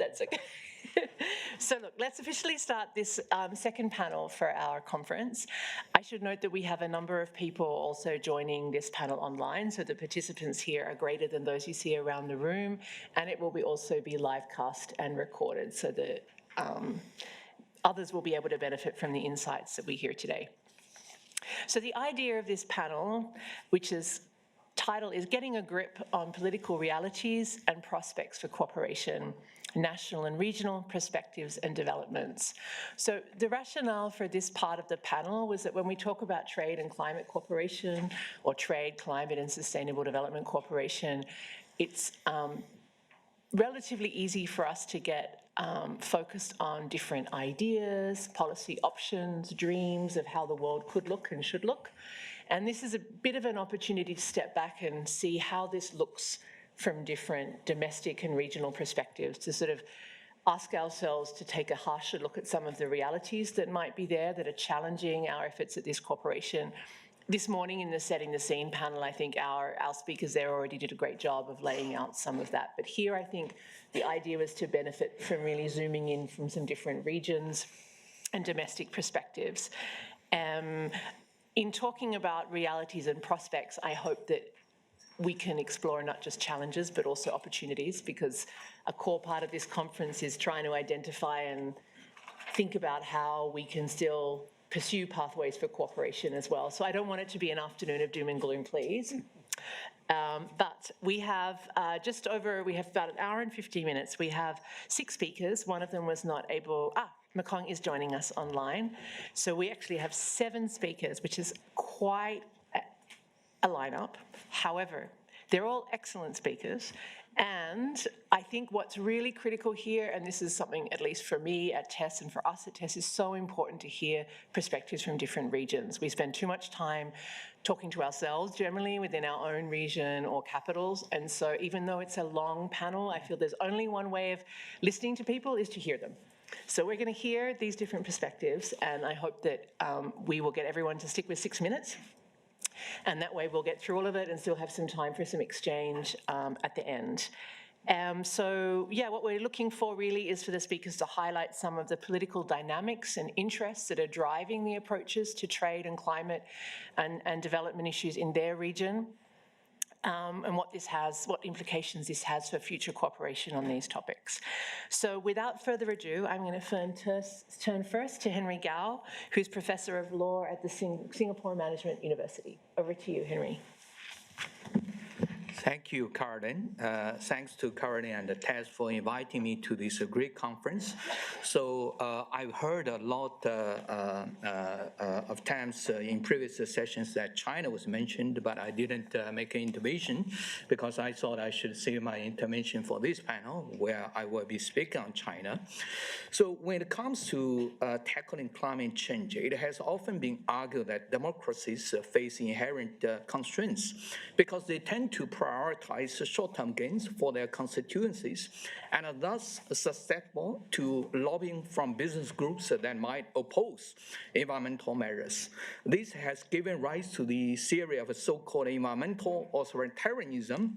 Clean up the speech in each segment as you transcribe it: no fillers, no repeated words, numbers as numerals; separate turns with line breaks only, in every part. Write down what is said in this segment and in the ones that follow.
that's okay. So look, let's officially start this second panel for our conference. I should note that we have a number of people also joining this panel online, so the participants here are greater than those you see around the room, and it will also be live cast and recorded so that others will be able to benefit from the insights that we hear today. So the idea of this panel, which is title is Getting a Grip on Political Realities and Prospects for Cooperation, National and Regional Perspectives and Developments. So the rationale for this part of the panel was that when we talk about trade and climate cooperation, or trade, climate and sustainable development cooperation, it's relatively easy for us to get focused on different ideas, policy options, dreams of how the world could look and should look. And this is a bit of an opportunity to step back and see how this looks from different domestic and regional perspectives, to sort of ask ourselves to take a harsher look at some of the realities that might be there that are challenging our efforts at this cooperation. This morning in the Setting the Scene panel, I think our speakers there already did a great job of laying out some of that. But here I think the idea was to benefit from really zooming in from some different regions and domestic perspectives. In talking about realities and prospects, I hope that we can explore not just challenges, but also opportunities, because a core part of this conference is trying to identify and think about how we can still pursue pathways for cooperation as well. So I don't want it to be an afternoon of doom and gloom, please. But we have we have about an hour and 15 minutes. We have 6 speakers. One of them was not able, Mekong is joining us online. So we actually have 7 speakers, which is quite a lineup. However, they're all excellent speakers. And I think what's really critical here, and this is something, at least for me at TESS and for us at TESS, is so important to hear perspectives from different regions. We spend too much time talking to ourselves generally within our own region or capitals. And so even though it's a long panel, I feel there's only one way of listening to people is to hear them. So we're going to hear these different perspectives, and I hope that we will get everyone to stick with 6 minutes. And that way we'll get through all of it and still have some time for some exchange at the end. So yeah, what we're looking for really is for the speakers to highlight some of the political dynamics and interests that are driving the approaches to trade and climate and development issues in their region. And what implications this has for future cooperation on these topics. So without further ado, I'm going to turn first to Henry Gao, who's Professor of Law at the Singapore Management University. Over to you, Henry.
Thank you, Caroline. Thanks to Caroline and the TESS for inviting me to this great conference. So I've heard a lot of times in previous sessions that China was mentioned, but I didn't make an intervention because I thought I should save my intervention for this panel where I will be speaking on China. So when it comes to tackling climate change, it has often been argued that democracies face inherent constraints because they tend to prioritize short-term gains for their constituencies and are thus susceptible to lobbying from business groups that might oppose environmental measures. This has given rise to the theory of so-called environmental authoritarianism,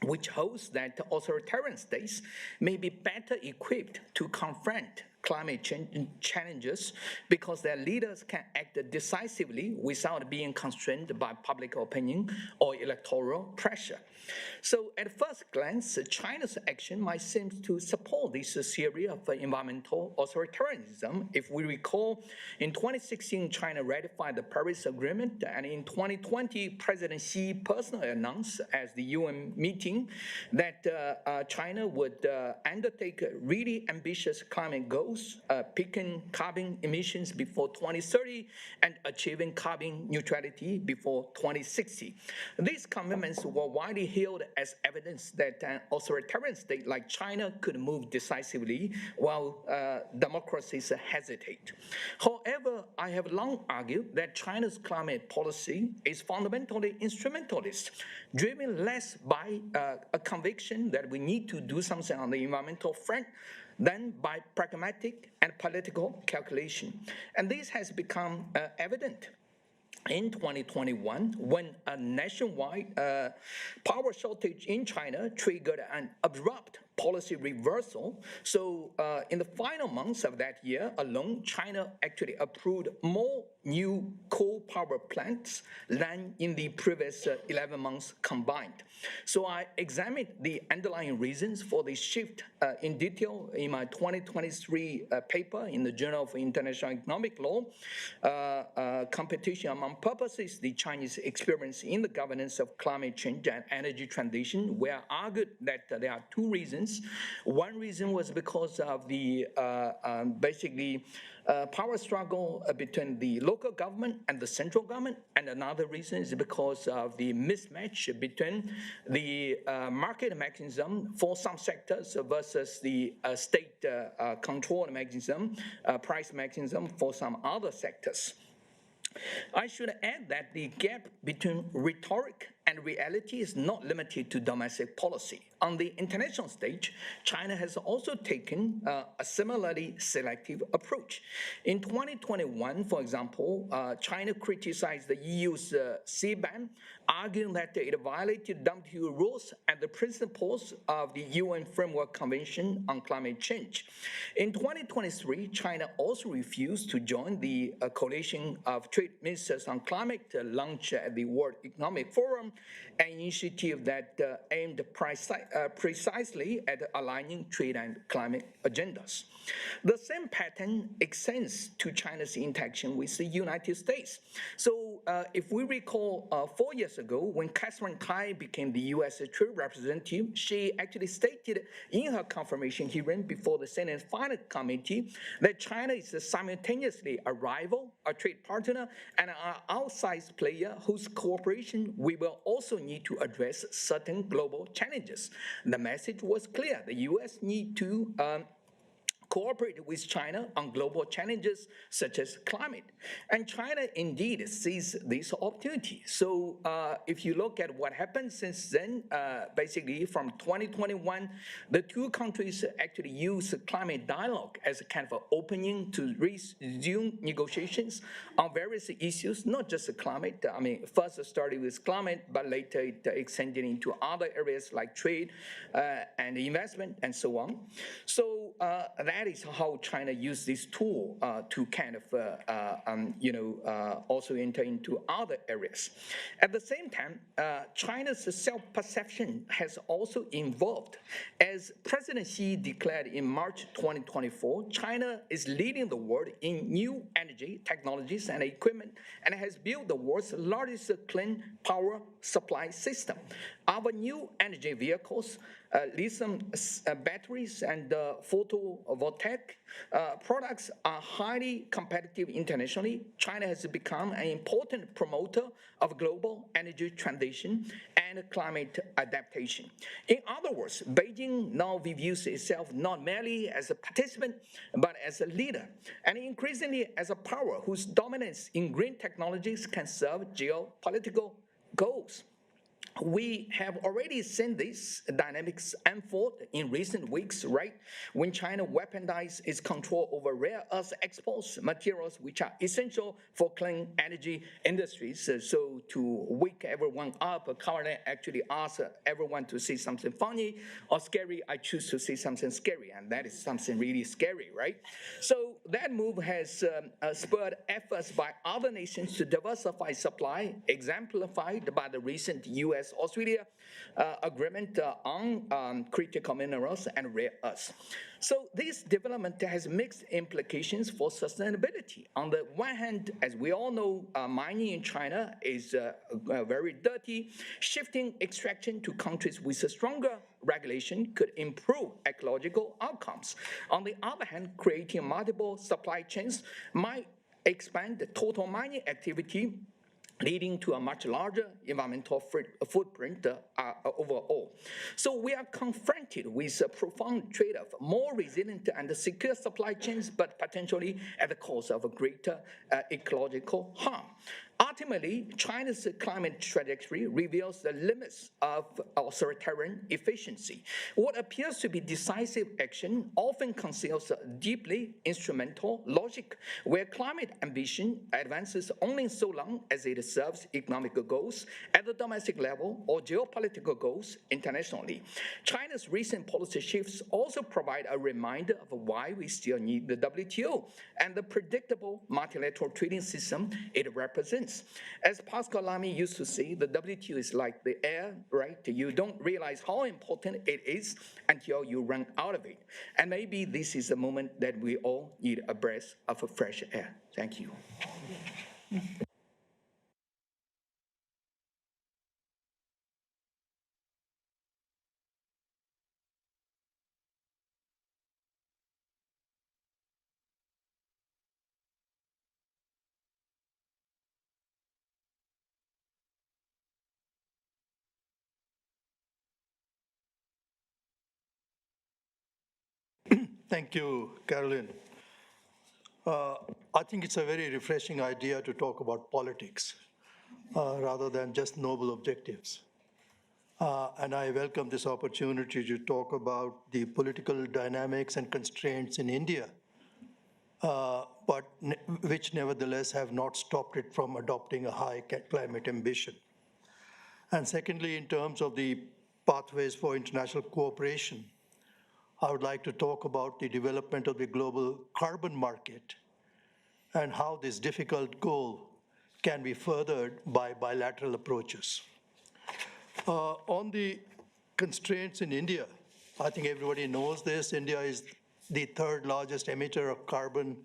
which holds that authoritarian states may be better equipped to confront climate change challenges because their leaders can act decisively without being constrained by public opinion or electoral pressure. So at first glance, China's action might seem to support this theory of environmental authoritarianism. If we recall, in 2016, China ratified the Paris Agreement, and in 2020, President Xi personally announced at the UN meeting that China would undertake really ambitious climate goals, peaking carbon emissions before 2030 and achieving carbon neutrality before 2060. These commitments were widely hailed as evidence that an authoritarian state like China could move decisively while democracies hesitate. However, I have long argued that China's climate policy is fundamentally instrumentalist, driven less by a conviction that we need to do something on the environmental front than by pragmatic and political calculation. And this has become evident in 2021, when a nationwide power shortage in China triggered an abrupt policy reversal. So in the final months of that year alone, China actually approved more new coal power plants than in the previous 11 months combined. So I examined the underlying reasons for this shift in detail in my 2023 paper in the Journal of International Economic Law, Competition Among Purposes, the Chinese Experience in the Governance of Climate Change and Energy Transition, where I argued that there are two reasons. One reason was because of the basically power struggle between the local government and the central government, and another reason is because of the mismatch between the market mechanism for some sectors versus the state control mechanism, price mechanism for some other sectors. I should add that the gap between rhetoric and reality is not limited to domestic policy. On the international stage, China has also taken a similarly selective approach. In 2021, for example, China criticized the EU's CBAM, arguing that it violated WTO rules and the principles of the UN Framework Convention on Climate Change. In 2023, China also refused to join the coalition of trade ministers on climate launched at the World Economic Forum, an initiative that aimed precisely at aligning trade and climate agendas. The same pattern extends to China's interaction with the United States. So if we recall 4 years ago, when Catherine Tai became the U.S. Trade Representative, she actually stated in her confirmation hearing before the Senate Finance Committee that China is simultaneously a rival, a trade partner, and an outsized player whose cooperation we will also need to address certain global challenges. The message was clear. The U.S. need to cooperate with China on global challenges such as climate. And China indeed sees this opportunity. So if you look at what happened since then, basically from 2021, the two countries actually use climate dialogue as a kind of an opening to resume negotiations on various issues, not just climate. I mean, first it started with climate, but later it extended into other areas like trade and investment and so on. So that is how China used this tool to kind of, also enter into other areas. At the same time, China's self-perception has also evolved. As President Xi declared in March 2024, China is leading the world in new energy technologies and equipment and has built the world's largest clean power supply system. Our new energy vehicles, lithium batteries and photovoltaic products are highly competitive internationally. China has become an important promoter of global energy transition and climate adaptation. In other words, Beijing now views itself not merely as a participant, but as a leader, and increasingly as a power whose dominance in green technologies can serve geopolitical goals. We have already seen these dynamics unfold in recent weeks, right? When China weaponized its control over rare earth exports, materials which are essential for clean energy industries. So to wake everyone up, currently actually ask everyone to see something funny or scary. I choose to see something scary, and that is something really scary, right? So that move has spurred efforts by other nations to diversify supply, exemplified by the recent US-Australia agreement on critical minerals and rare earths. So this development has mixed implications for sustainability. On the one hand, as we all know, mining in China is very dirty. Shifting extraction to countries with a stronger regulation could improve ecological outcomes. On the other hand, creating multiple supply chains might expand the total mining activity, leading to a much larger environmental footprint overall. So we are confronted with a profound trade-off, more resilient and secure supply chains, but potentially at the cost of a greater ecological harm. Ultimately, China's climate trajectory reveals the limits of authoritarian efficiency. What appears to be decisive action often conceals a deeply instrumental logic, where climate ambition advances only so long as it serves economic goals at the domestic level or geopolitical goals internationally. China's recent policy shifts also provide a reminder of why we still need the WTO and the predictable multilateral trading system it represents. As Pascal Lamy used to say, the WTO is like the air, right? You don't realize how important it is until you run out of it. And maybe this is the moment that we all need a breath of fresh air. Thank you.
Thank you, Carolyn. I think it's a very refreshing idea to talk about politics rather than just noble objectives. And I welcome this opportunity to talk about the political dynamics and constraints in India, but which nevertheless have not stopped it from adopting a high climate ambition. And secondly, in terms of the pathways for international cooperation, I would like to talk about the development of the global carbon market and how this difficult goal can be furthered by bilateral approaches. On the constraints in India, I think everybody knows this. India is the third largest emitter of carbon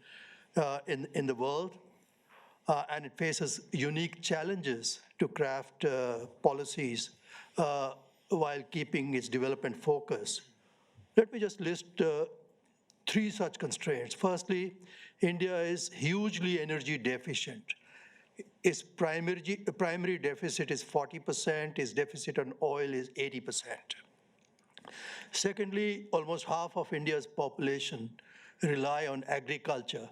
in the world, and it faces unique challenges to craft policies while keeping its development focus. Let me just list three such constraints. Firstly, India is hugely energy deficient. Its primary deficit is 40%, its deficit on oil is 80%. Secondly, almost half of India's population rely on agriculture,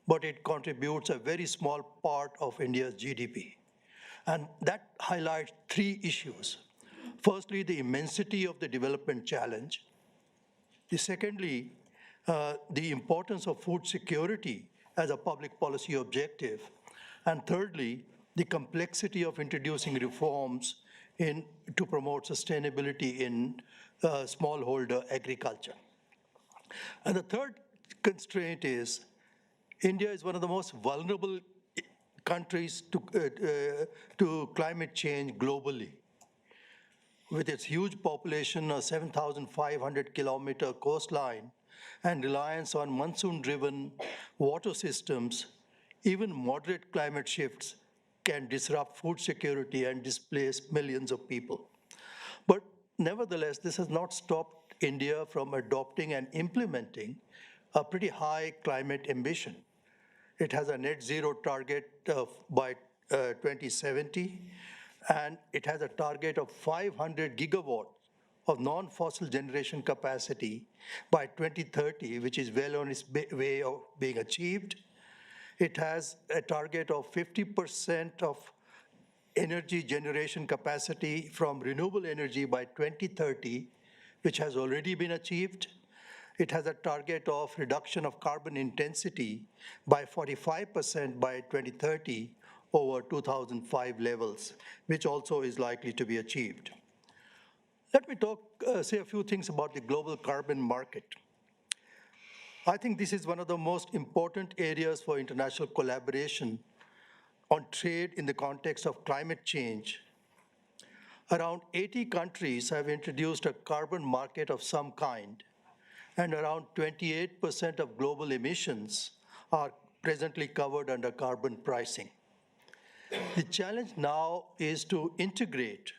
but it contributes a very small part of India's GDP. And that highlights three issues. Firstly, the immensity of the development challenge. Secondly, the importance of food security as a public policy objective. And thirdly, the complexity of introducing reforms to promote sustainability in smallholder agriculture. And the third constraint is India is one of the most vulnerable countries to climate change globally. With its huge population, a 7,500-kilometer coastline, and reliance on monsoon-driven water systems, even moderate climate shifts can disrupt food security and displace millions of people. But nevertheless, this has not stopped India from adopting and implementing a pretty high climate ambition. It has a net zero target by 2070, and it has a target of 500 gigawatts of non-fossil generation capacity by 2030, which is well on its way of being achieved. It has a target of 50% of energy generation capacity from renewable energy by 2030, which has already been achieved. It has a target of reduction of carbon intensity by 45% by 2030 over 2005 levels, which also is likely to be achieved. Let me say a few things about the global carbon market. I think this is one of the most important areas for international collaboration on trade in the context of climate change. Around 80 countries have introduced a carbon market of some kind, and around 28% of global emissions are presently covered under carbon pricing. The challenge now is to integrate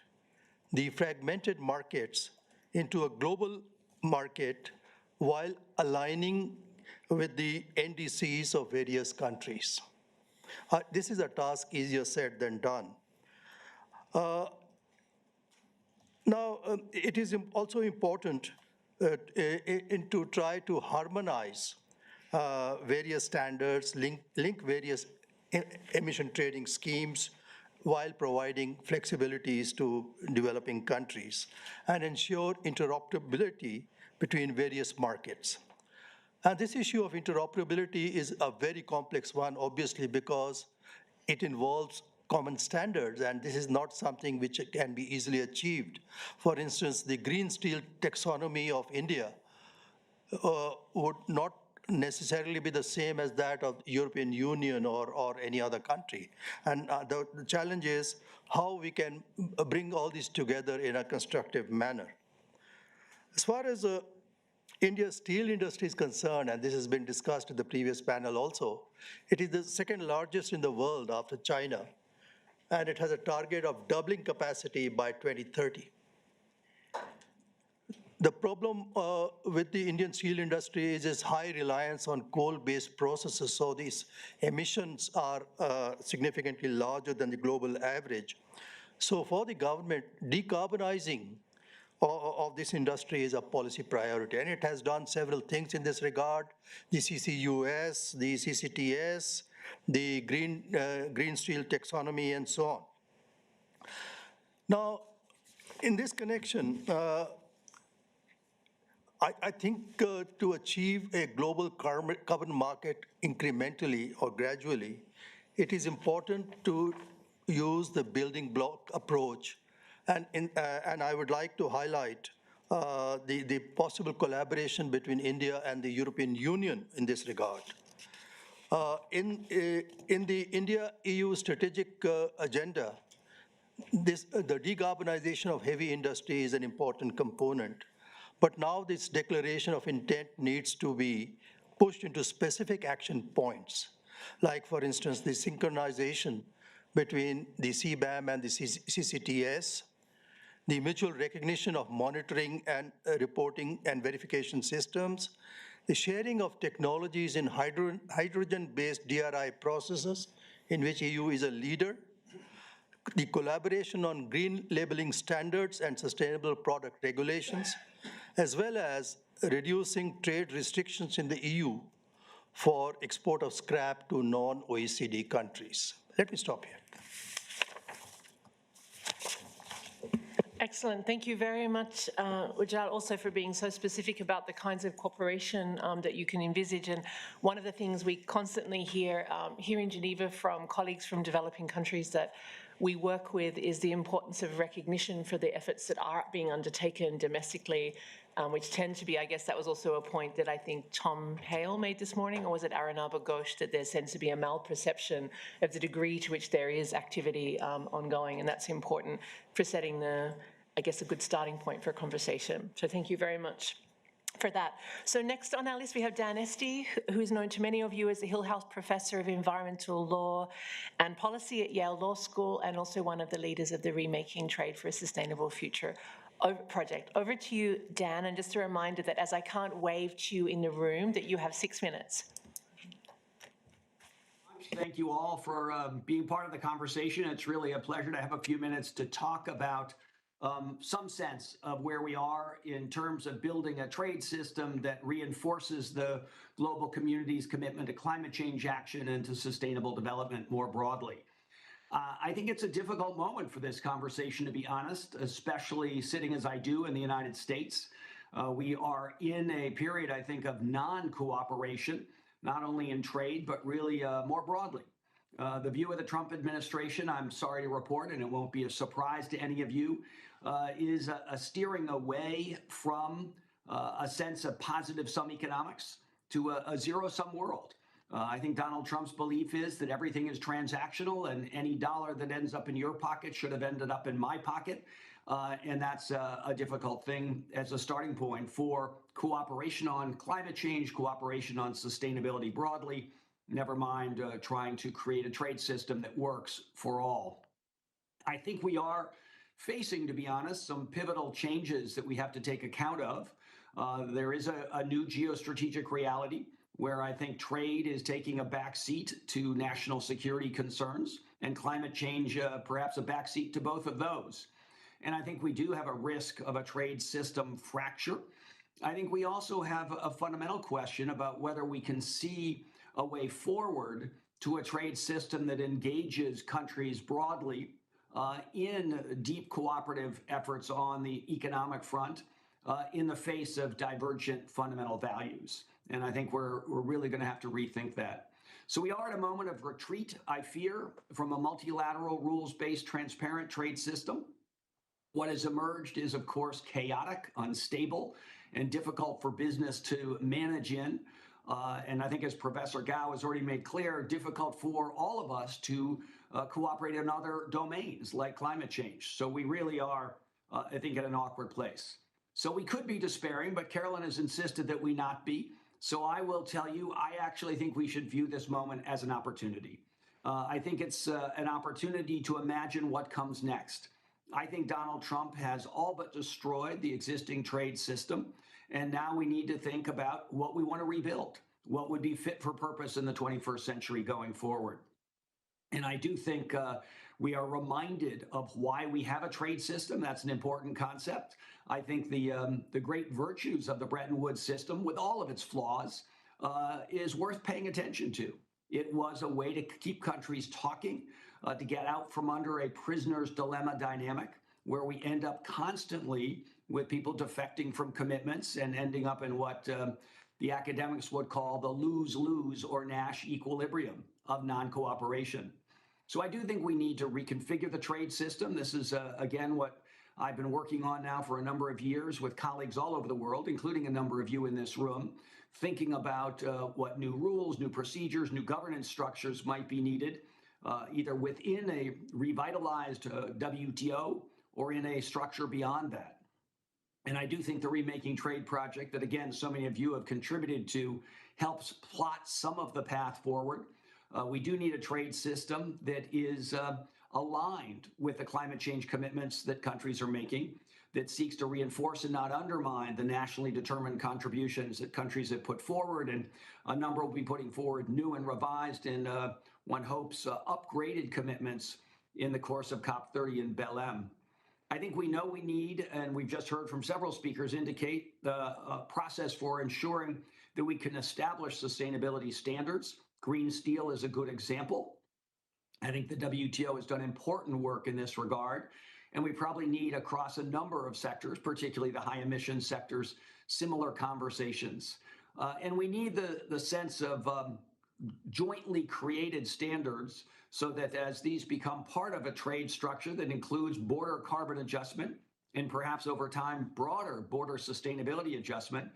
the fragmented markets into a global market while aligning with the NDCs of various countries. This is a task easier said than done. It is also important to try to harmonize various standards, link various emission trading schemes while providing flexibilities to developing countries and ensure interoperability between various markets. And this issue of interoperability is a very complex one, obviously, because it involves common standards, and this is not something which can be easily achieved. For instance, the green steel taxonomy of India would not necessarily be the same as that of the European Union or any other country. And the challenge is how we can bring all these together in a constructive manner. As far as India's steel industry is concerned, and this has been discussed in the previous panel also, it is the second largest in the world after China, and it has a target of doubling capacity by 2030. The problem with the Indian steel industry is its high reliance on coal-based processes, so these emissions are significantly larger than the global average. So for the government, decarbonizing of this industry is a policy priority, and it has done several things in this regard: the CCUS, the CCTS, the green steel taxonomy, and so on. Now, in this connection, I think to achieve a global carbon market incrementally or gradually, it is important to use the building block approach. And I would like to highlight the possible collaboration between India and the European Union in this regard. In the India-EU strategic agenda, the decarbonization of heavy industry is an important component. But now this declaration of intent needs to be pushed into specific action points, like, for instance, the synchronization between the CBAM and the CCTS, the mutual recognition of monitoring and reporting and verification systems, the sharing of technologies in hydrogen-based DRI processes, in which EU is a leader, the collaboration on green labeling standards and sustainable product regulations, as well as reducing trade restrictions in the EU for export of scrap to non-OECD countries. Let me stop here.
Excellent. Thank you very much, Ujjal, also for being so specific about the kinds of cooperation that you can envisage. And one of the things we constantly hear here in Geneva from colleagues from developing countries that we work with is the importance of recognition for the efforts that are being undertaken domestically, which tend to be, I guess that was also a point that I think Tom Hale made this morning, or was it Aranaba Ghosh, that there tends to be a malperception of the degree to which there is activity ongoing, and that's important for setting the, I guess, a good starting point for a conversation. So thank you very much for that. So next on our list, we have Dan Esty, who is known to many of you as the Hill House Professor of Environmental Law and Policy at Yale Law School, and also one of the leaders of the Remaking Trade for a Sustainable Future project. Over to you, Dan, and just a reminder that as I can't wave to you in the room, that you have 6 minutes.
Thank you all for being part of the conversation. It's really a pleasure to have a few minutes to talk about some sense of where we are in terms of building a trade system that reinforces the global community's commitment to climate change action and to sustainable development more broadly. I think it's a difficult moment for this conversation, to be honest, especially sitting as I do in the United States. We are in a period, I think, of non-cooperation, not only in trade, but really more broadly. The view of the Trump administration, I'm sorry to report, and it won't be a surprise to any of you, is a steering away from a sense of positive-sum economics to a zero-sum world. I think Donald Trump's belief is that everything is transactional and any dollar that ends up in your pocket should have ended up in my pocket. And that's a difficult thing as a starting point for cooperation on climate change, cooperation on sustainability broadly, never mind trying to create a trade system that works for all. I think we are facing, to be honest, some pivotal changes that we have to take account of. There is a new geostrategic reality where I think trade is taking a back seat to national security concerns, and climate change perhaps a back seat to both of those. And I think we do have a risk of a trade system fracture. I think we also have a fundamental question about whether we can see a way forward to a trade system that engages countries broadly in deep cooperative efforts on the economic front in the face of divergent fundamental values. And I think we're really going to have to rethink that. So we are at a moment of retreat, I fear, from a multilateral, rules-based, transparent trade system. What has emerged is, of course, chaotic, unstable, and difficult for business to manage in. And I think, as Professor Gao has already made clear, difficult for all of us to cooperate in other domains like climate change. So we really are, I think, at an awkward place. So we could be despairing, but Carolyn has insisted that we not be. So I will tell you, I actually think we should view this moment as an opportunity. I think it's an opportunity to imagine what comes next. I think Donald Trump has all but destroyed the existing trade system. And now we need to think about what we want to rebuild, what would be fit for purpose in the 21st century going forward. And I do think we are reminded of why we have a trade system. That's an important concept. I think the great virtues of the Bretton Woods system, with all of its flaws, is worth paying attention to. It was a way to keep countries talking, to get out from under a prisoner's dilemma dynamic, where we end up constantly with people defecting from commitments and ending up in what the academics would call the lose-lose or Nash equilibrium of non-cooperation. So I do think we need to reconfigure the trade system. This is, again, what I've been working on now for a number of years with colleagues all over the world, including a number of you in this room, thinking about what new rules, new procedures, new governance structures might be needed, either within a revitalized WTO or in a structure beyond that. And I do think the Remaking Trade project that, again, so many of you have contributed to helps plot some of the path forward. We do need a trade system that is aligned with the climate change commitments that countries are making, that seeks to reinforce and not undermine the nationally determined contributions that countries have put forward. And a number will be putting forward new and revised and one hopes upgraded commitments in the course of COP30 in Belém. I think we know we need, and we've just heard from several speakers indicate, the process for ensuring that we can establish sustainability standards. Green steel is a good example. I think the WTO has done important work in this regard, and we probably need across a number of sectors, particularly the high emission sectors, similar conversations. And we need the sense of jointly created standards so that as these become part of a trade structure that includes border carbon adjustment and perhaps over time broader border sustainability adjustment,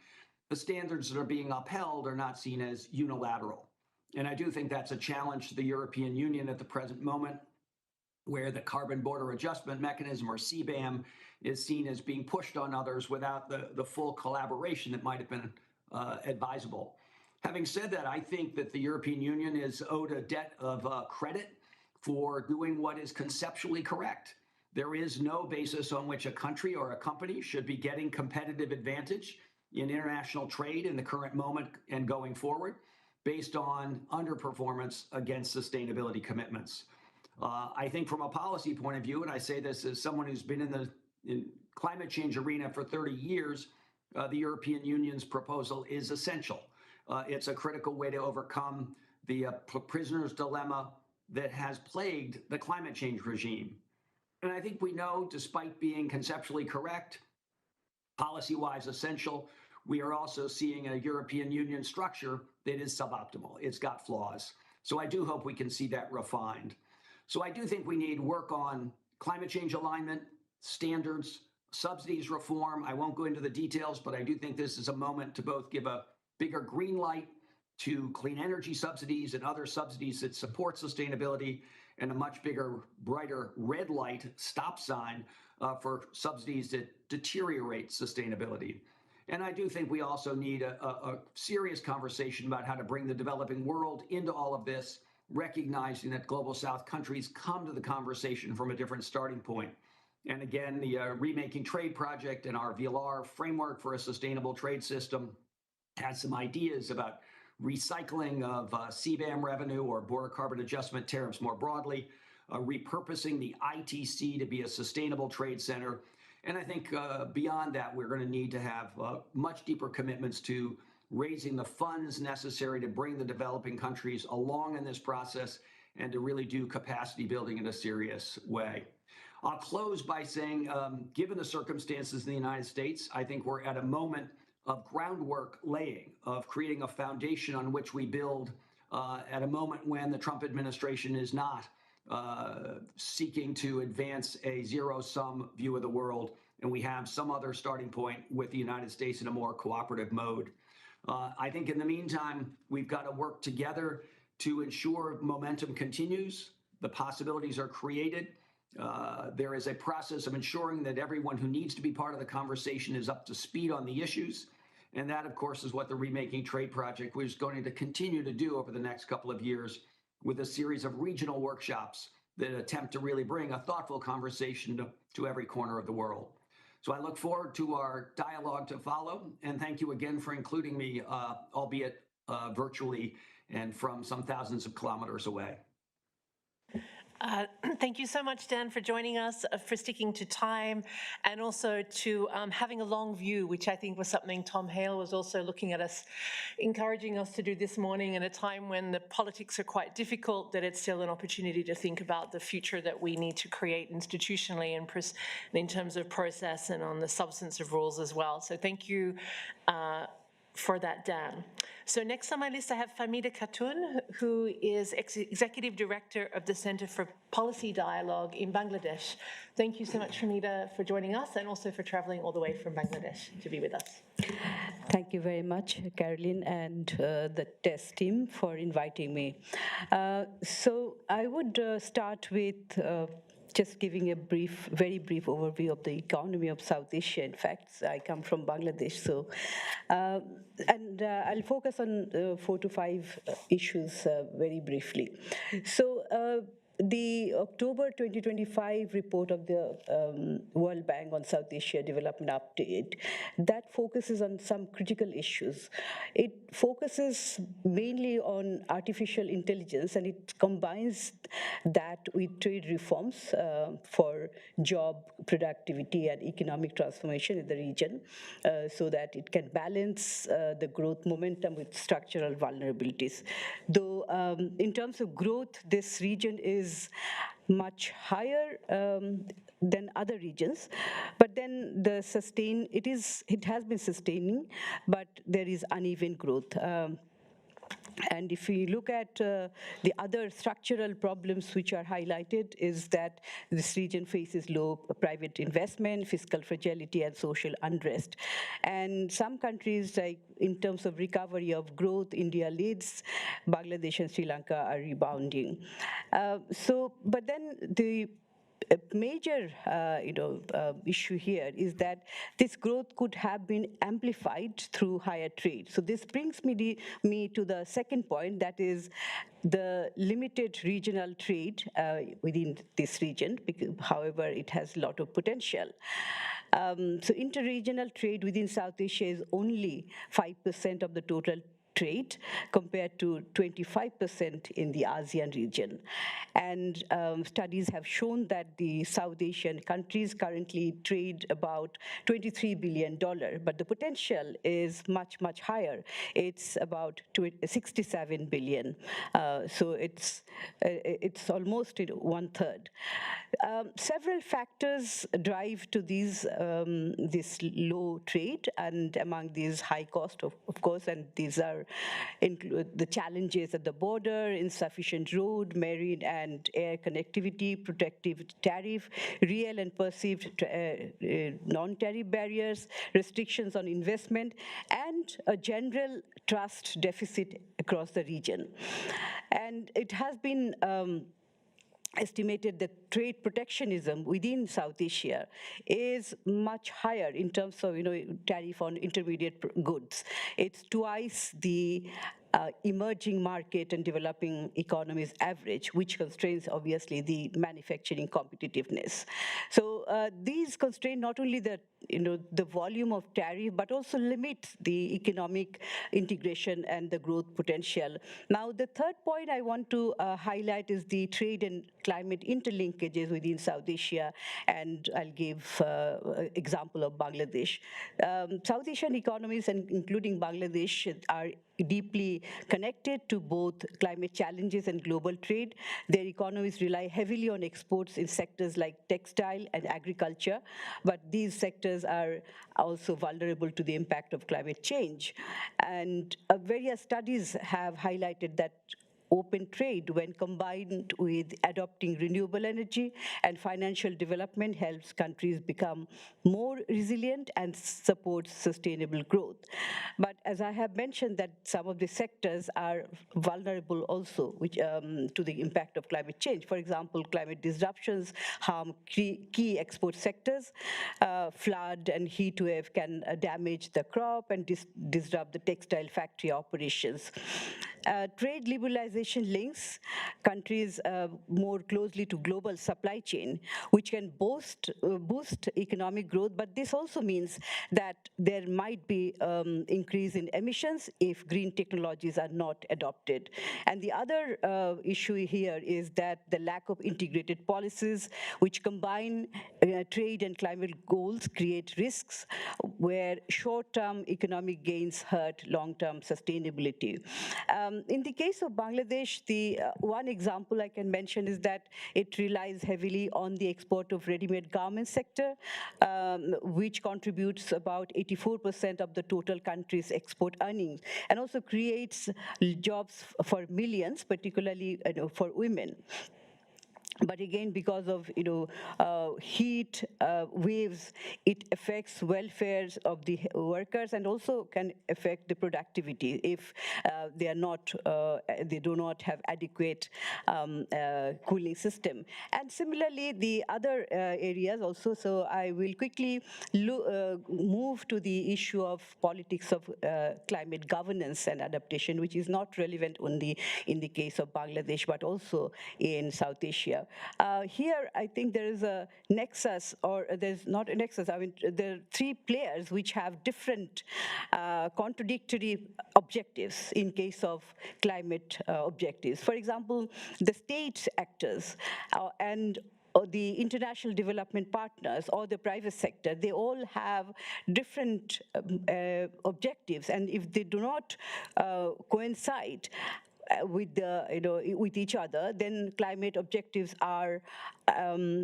the standards that are being upheld are not seen as unilateral. And I do think that's a challenge to the European Union at the present moment, where the carbon border adjustment mechanism, or CBAM, is seen as being pushed on others without the full collaboration that might have been advisable. Having said that, I think that the European Union is owed a debt of credit for doing what is conceptually correct. There is no basis on which a country or a company should be getting competitive advantage in international trade in the current moment and going forward based on underperformance against sustainability commitments. I think from a policy point of view, and I say this as someone who's been in the climate change arena for 30 years, the European Union's proposal is essential. It's a critical way to overcome the prisoner's dilemma that has plagued the climate change regime. And I think we know, despite being conceptually correct, policy-wise essential, we are also seeing a European Union structure that is suboptimal. It's got flaws. So I do hope we can see that refined. So I do think we need work on climate change alignment, standards, subsidies reform. I won't go into the details, but I do think this is a moment to both give a bigger green light to clean energy subsidies and other subsidies that support sustainability, and a much bigger, brighter red light stop sign for subsidies that deteriorate sustainability. And I do think we also need a serious conversation about how to bring the developing world into all of this, recognizing that global South countries come to the conversation from a different starting point. And again, the Remaking Trade project and our VLR framework for a sustainable trade system has some ideas about recycling of CBAM revenue or border carbon adjustment tariffs more broadly, repurposing the ITC to be a sustainable trade center. And I think beyond that, we're going to need to have much deeper commitments to raising the funds necessary to bring the developing countries along in this process and to really do capacity building in a serious way. I'll close by saying, given the circumstances in the United States, I think we're at a moment of groundwork laying, of creating a foundation on which we build at a moment when the Trump administration is not seeking to advance a zero-sum view of the world, and we have some other starting point with the United States in a more cooperative mode. I think in the meantime, we've got to work together to ensure momentum continues, the possibilities are created. There is a process of ensuring that everyone who needs to be part of the conversation is up to speed on the issues. And that, of course, is what the Remaking Trade Project was going to continue to do over the next couple of years with a series of regional workshops that attempt to really bring a thoughtful conversation to every corner of the world. So I look forward to our dialogue to follow, and thank you again for including me, albeit virtually and from some thousands of kilometers away.
Thank you so much, Dan, for joining us, for sticking to time, and also to having a long view, which I think was something Tom Hale was also looking at us, encouraging us to do this morning in a time when the politics are quite difficult, that it's still an opportunity to think about the future that we need to create institutionally and in terms of process and on the substance of rules as well. So thank you for that, Dan. So next on my list, I have Famida Khatun, who is Executive Director of the Center for Policy Dialogue in Bangladesh. Thank you so much, Famida, for joining us and also for traveling all the way from Bangladesh to be with us.
Thank you very much, Caroline, and the TESS team for inviting me. So I would start with just giving a very brief overview of the economy of South Asia. In fact, I come from Bangladesh, so I'll focus on 4 to 5 issues very briefly. So the October 2025 report of the World Bank on South Asia Development Update, that focuses on some critical issues. It focuses mainly on artificial intelligence, and it combines that with trade reforms for job productivity and economic transformation in the region, so that it can balance the growth momentum with structural vulnerabilities. Though in terms of growth, this region is much higher than other regions, but then it has been sustaining, but there is uneven growth. And if we look at the other structural problems which are highlighted, is that this region faces low private investment, fiscal fragility, and social unrest. And some countries, like in terms of recovery of growth, India leads, Bangladesh and Sri Lanka are rebounding. But then the a major issue here is that this growth could have been amplified through higher trade. So this brings me to the second point, that is the limited regional trade within this region. However, it has a lot of potential. So interregional trade within South Asia is only 5% of the total trade, compared to 25% in the ASEAN region. And studies have shown that the South Asian countries currently trade about $23 billion, but the potential is much, much higher. It's about 67 billion. So it's almost 1/3. Several factors drive to this low trade, and among these high cost, of course, and these are include the challenges at the border, insufficient road, marine and air connectivity, protective tariff, real and perceived non-tariff barriers, restrictions on investment, and a general trust deficit across the region. And it has been estimated that trade protectionism within South Asia is much higher in terms of tariff on intermediate goods. It's twice the emerging market and developing economies average, which constrains obviously the manufacturing competitiveness. So these constrain not only the volume of tariff, but also limit the economic integration and the growth potential. Now, the third point I want to highlight is the trade and climate interlinkages within South Asia, and I'll give example of Bangladesh. South Asian economies, and including Bangladesh, are deeply connected to both climate challenges and global trade. Their economies rely heavily on exports in sectors like textile and agriculture, but these sectors are also vulnerable to the impact of climate change. And various studies have highlighted that open trade, when combined with adopting renewable energy and financial development, helps countries become more resilient and supports sustainable growth. But as I have mentioned, that some of the sectors are vulnerable also to the impact of climate change. For example, climate disruptions harm key export sectors. Flood and heat wave can damage the crop and disrupt the textile factory operations. Trade liberalization links countries more closely to global supply chain, which can boost economic growth, but this also means that there might be increase in emissions if green technologies are not adopted. And the other issue here is that the lack of integrated policies which combine trade and climate goals create risks where short-term economic gains hurt long-term sustainability. In the case of Bangladesh, the one example I can mention is that it relies heavily on the export of ready-made garment sector, which contributes about 84% of the total country's export earnings, and also creates jobs for millions, particularly for women. But again, because of heat waves, it affects welfare of the workers and also can affect the productivity if they do not have adequate cooling system. And similarly, the other areas also. So I will quickly move to the issue of politics of climate governance and adaptation, which is not relevant only in the case of Bangladesh, but also in South Asia. Here, I think there is a nexus, or there's not a nexus. I mean, there are three players which have different contradictory objectives in case of climate objectives. For example, the state actors and or the international development partners or the private sector, they all have different objectives, and if they do not coincide with each other, then climate objectives are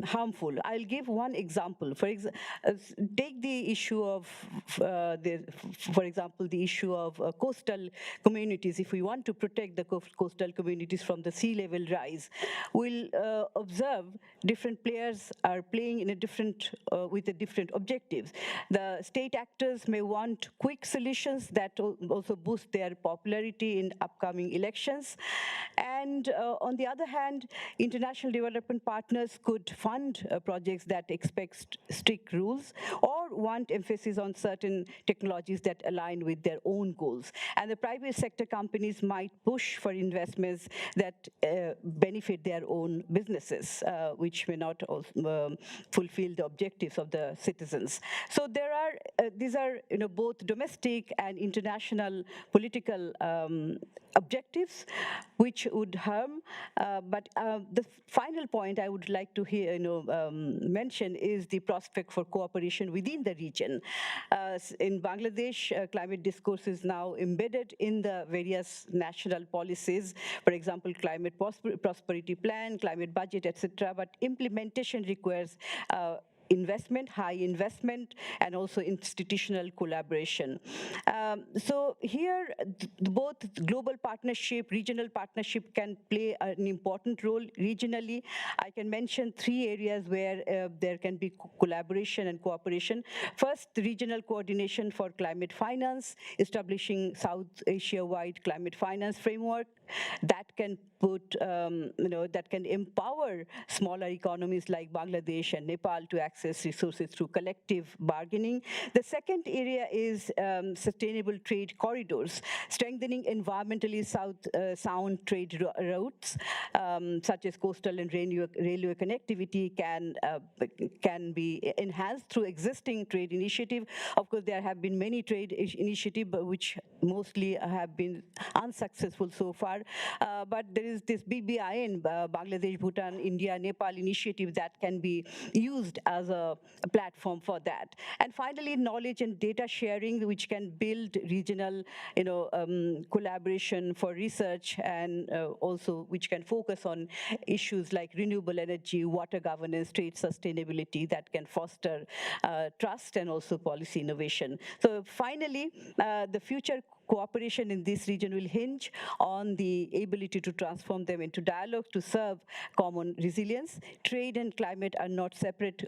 harmful. I'll give one example. Take the issue of, for example, the issue of coastal communities. If we want to protect the coastal communities from the sea level rise, we'll observe different players are playing in a different with a different objectives. The state actors may want quick solutions that also boost their popularity in upcoming elections. And on the other hand, international development partners could fund projects that expect strict rules or want emphasis on certain technologies that align with their own goals. And the private sector companies might push for investments that benefit their own businesses, which may not fulfill the objectives of the citizens. So there are these are both domestic and international political objectives which would harm. But the final point I would like to mention is the prospect for cooperation within the region. In Bangladesh, climate discourse is now embedded in the various national policies, for example, climate prosperity plan, climate budget, etc. But implementation requires high investment, and also institutional collaboration. So here, both global partnership, regional partnership can play an important role regionally. I can mention three areas where there can be collaboration and cooperation. First, regional coordination for climate finance, establishing South Asia-wide climate finance framework that can that can empower smaller economies like Bangladesh and Nepal to access access resources through collective bargaining. The second area is sustainable trade corridors, strengthening environmentally sound trade routes, such as coastal and railway connectivity can be enhanced through existing trade initiative. Of course, there have been many trade initiatives, which mostly have been unsuccessful so far. But there is this BBIN, Bangladesh, Bhutan, India, Nepal initiative that can be used as a platform for that. And finally, knowledge and data sharing, which can build regional, collaboration for research, and also which can focus on issues like renewable energy, water governance, trade sustainability that can foster trust and also policy innovation. So finally, the future cooperation in this region will hinge on the ability to transform them into dialogue to serve common resilience. Trade and climate are not separate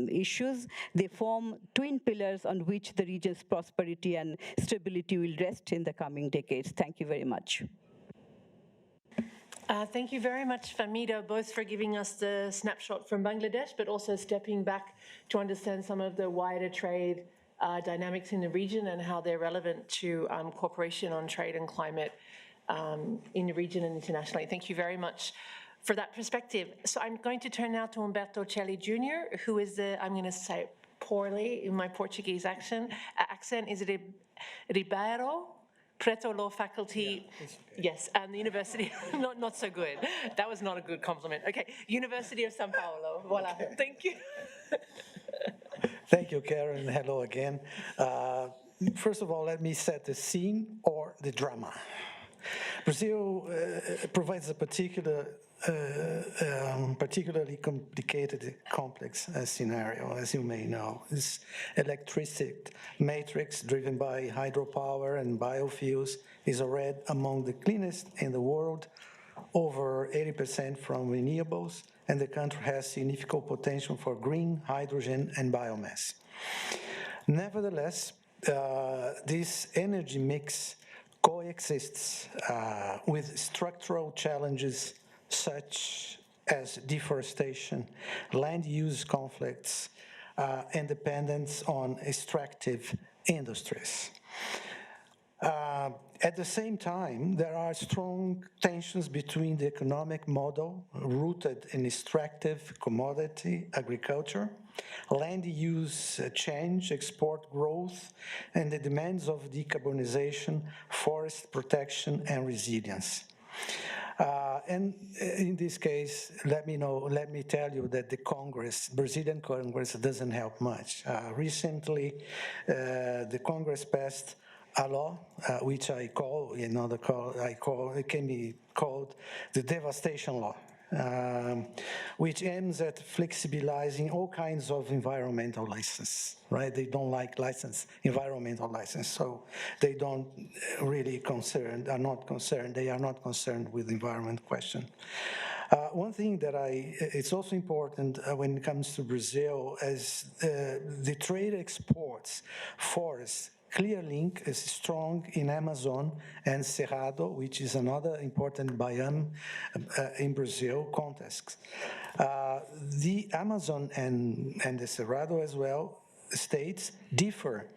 issues. They form twin pillars on which the region's prosperity and stability will rest in the coming decades. Thank you very much.
Thank you very much, Famida, both for giving us the snapshot from Bangladesh, but also stepping back to understand some of the wider trade dynamics in the region and how they're relevant to cooperation on trade and climate in the region and internationally. Thank you very much for that perspective. So I'm going to turn now to Humberto Celli Jr., who is I'm going to say it poorly in my Portuguese accent. Is it Ribeiro? Preto Law Faculty, yeah, okay. Yes, and the University, not so good. That was not a good compliment. Okay, University of São Paulo, voila, okay. Thank you.
Thank you, Karen. Hello again. First of all, let me set the scene or the drama. Brazil provides a particularly complicated, complex scenario, as you may know. This electricity matrix driven by hydropower and biofuels is already among the cleanest in the world, over 80% from renewables, and the country has significant potential for green hydrogen and biomass. Nevertheless, this energy mix coexists with structural challenges such as deforestation, land use conflicts, and dependence on extractive industries. At the same time, there are strong tensions between the economic model rooted in extractive commodity agriculture, land use change, export growth, and the demands of decarbonization, forest protection, and resilience. And in this case, let me tell you that the Brazilian Congress doesn't help much. Recently, the Congress passed a law, which it can be called the devastation law, which aims at flexibilizing all kinds of environmental license, right? They don't like environmental license, so they don't really they are not concerned with the environment question. One thing that it's also important when it comes to Brazil is the trade exports forests. Clear link is strong in Amazon and Cerrado, which is another important biome in Brazil context. The Amazon and the Cerrado as well states differ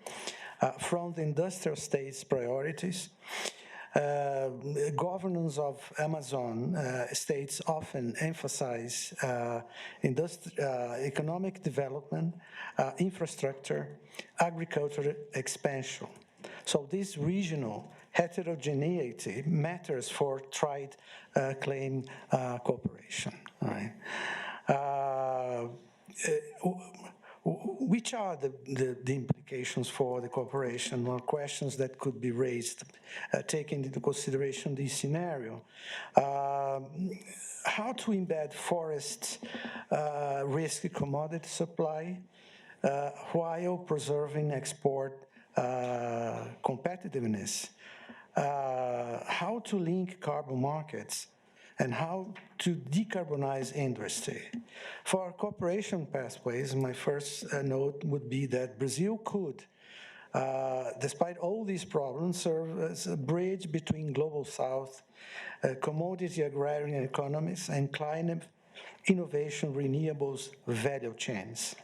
from the industrial states' priorities. Governance of Amazon states often emphasize economic development, infrastructure, agricultural expansion. So this regional heterogeneity matters for trade claim cooperation. Right? Which are the implications for the cooperation, or questions that could be raised taking into consideration this scenario? How to embed forest risk commodity supply while preserving export competitiveness? How to link carbon markets and how to decarbonize industry. For cooperation pathways, my first note would be that Brazil could, despite all these problems, serve as a bridge between global south, commodity agrarian economies, and climate innovation, renewables, value chains.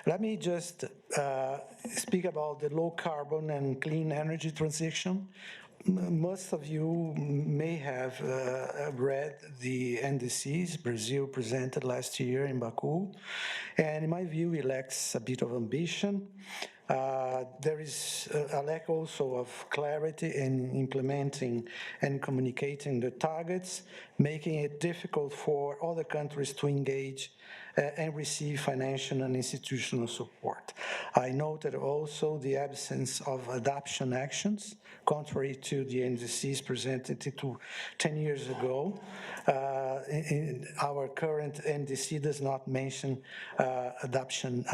Let me just speak about the low carbon and clean energy transition. Most of you may have read the NDCs Brazil presented last year in Baku, and in my view, it lacks a bit of ambition. There is a lack also of clarity in implementing and communicating the targets, making it difficult for other countries to engage and receive financial and institutional support. I noted also the absence of adoption actions, contrary to the NDCs presented 10 years ago. Our current NDC does not mention adoption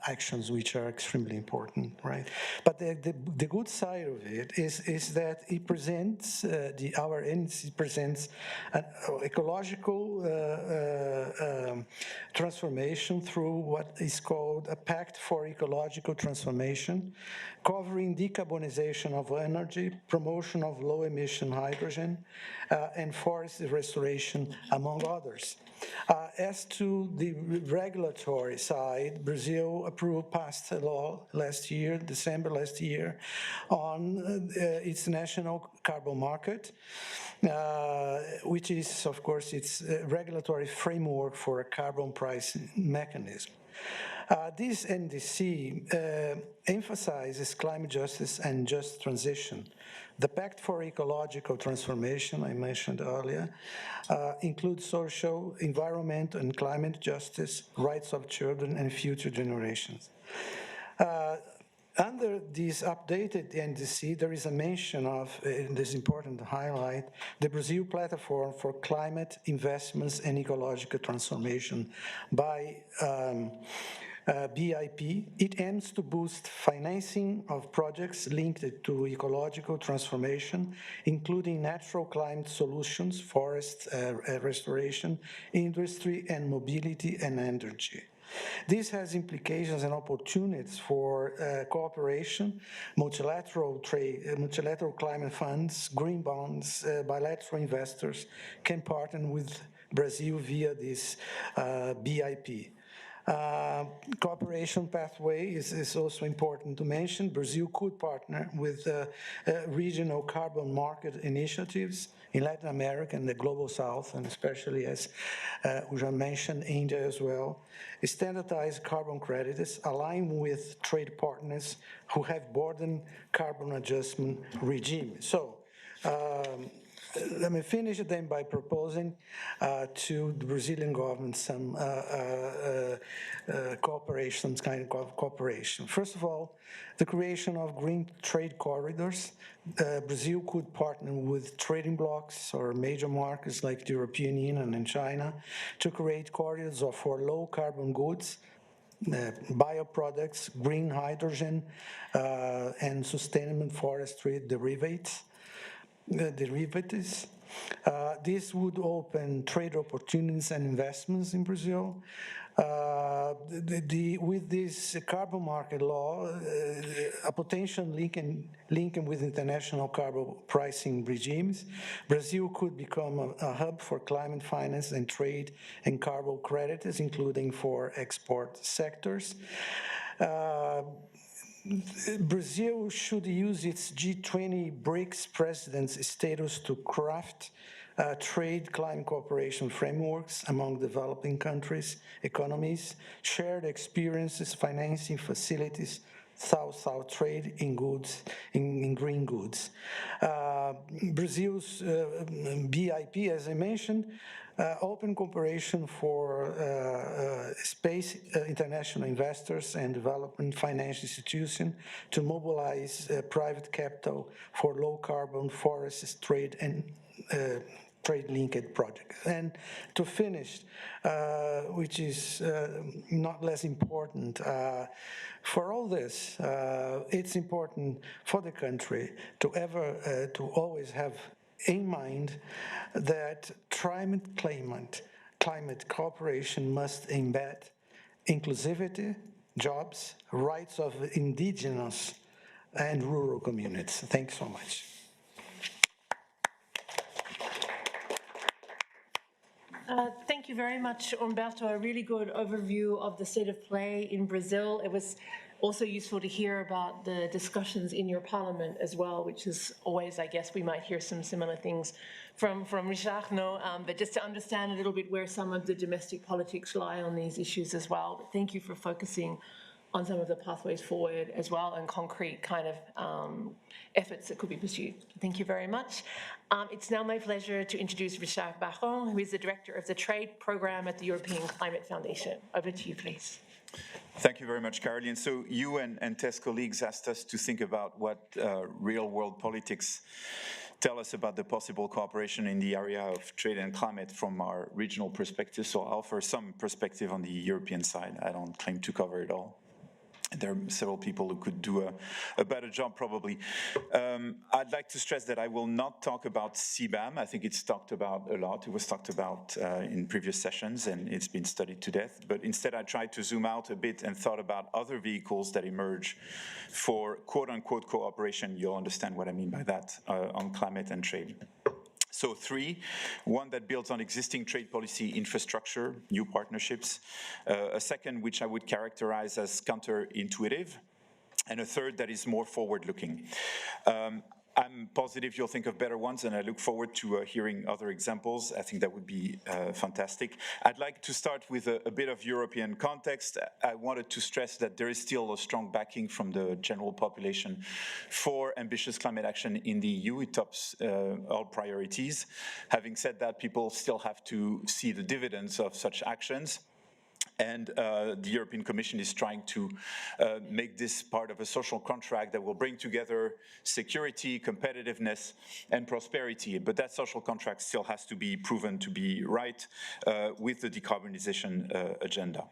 actions, which are extremely important, right? But the good side of it is that it presents, our NDC presents an ecological transformation through what is called a Pact for Ecological Transformation, covering decarbonization of energy, promotion of low-emission hydrogen, and forest restoration, among others. As to the regulatory side, Brazil passed a law last year, December last year, on its national carbon market, which is, of course, its regulatory framework for a carbon price mechanism. This NDC emphasizes climate justice and just transition. The Pact for Ecological Transformation I mentioned earlier includes social, environment, and climate justice, rights of children and future generations. Under this updated NDC, there is a mention of, this important to highlight, the Brazil Platform for Climate Investments and Ecological Transformation by BIP. It aims to boost financing of projects linked to ecological transformation, including natural climate solutions, forest restoration, industry and mobility and energy. This has implications and opportunities for cooperation, multilateral trade, multilateral climate funds, green bonds, bilateral investors can partner with Brazil via this BIP. Cooperation pathway is also important to mention. Brazil could partner with regional carbon market initiatives in Latin America and the Global South, and especially, as Ujan mentioned, India as well. Standardized carbon credits align with trade partners who have border carbon adjustment regime. So, let me finish then by proposing to the Brazilian government some cooperation, some kind of cooperation. First of all, the creation of green trade corridors. Brazil could partner with trading blocs or major markets like the European Union and China to create corridors for low carbon goods, bioproducts, green hydrogen, and sustainable forestry derivatives. This would open trade opportunities and investments in Brazil. With this carbon market law, a potential linking with international carbon pricing regimes, Brazil could become a hub for climate finance and trade and carbon credits, including for export sectors. Brazil should use its G20 BRICS president's status to craft trade climate cooperation frameworks among developing countries, economies, shared experiences, financing facilities, South-South trade in goods, in green goods. Brazil's BIP, as I mentioned, open cooperation for space international investors and development financial institutions to mobilize private capital for low carbon forests trade and trade-linked projects. And to finish, which is not less important, for all this, it's important for the country to always have in mind that climate cooperation must embed inclusivity, jobs, rights of indigenous and rural communities. Thanks so much.
Thank you very much, Umberto. A really good overview of the state of play in Brazil. It was also useful to hear about the discussions in your parliament as well, which is always, I guess, we might hear some similar things from Richard, no? But just to understand a little bit where some of the domestic politics lie on these issues as well. But thank you for focusing on some of the pathways forward as well and concrete kind of efforts that could be pursued. Thank you very much. It's now my pleasure to introduce Richard Baron, who is the Director of the Trade Programme at the European Climate Foundation. Over to you, please.
Thank you very much, Caroline. So you and TESS colleagues asked us to think about what real-world politics tell us about the possible cooperation in the area of trade and climate from our regional perspective. So I'll offer some perspective on the European side. I don't claim to cover it all. There are several people who could do a better job, probably. I'd like to stress that I will not talk about CBAM. I think it's talked about a lot. It was talked about in previous sessions, and it's been studied to death. But instead, I tried to zoom out a bit and thought about other vehicles that emerge for quote-unquote cooperation. You'll understand what I mean by that, on climate and trade. So three: one that builds on existing trade policy infrastructure, new partnerships; a second which I would characterize as counterintuitive; and a third that is more forward-looking. I'm positive you'll think of better ones, and I look forward to hearing other examples. I think that would be fantastic. I'd like to start with a bit of European context. I wanted to stress that there is still a strong backing from the general population for ambitious climate action in the EU. It tops all priorities. Having said that, people still have to see the dividends of such actions. And the European Commission is trying to make this part of a social contract that will bring together security, competitiveness, and prosperity. But that social contract still has to be proven to be right with the decarbonization agenda.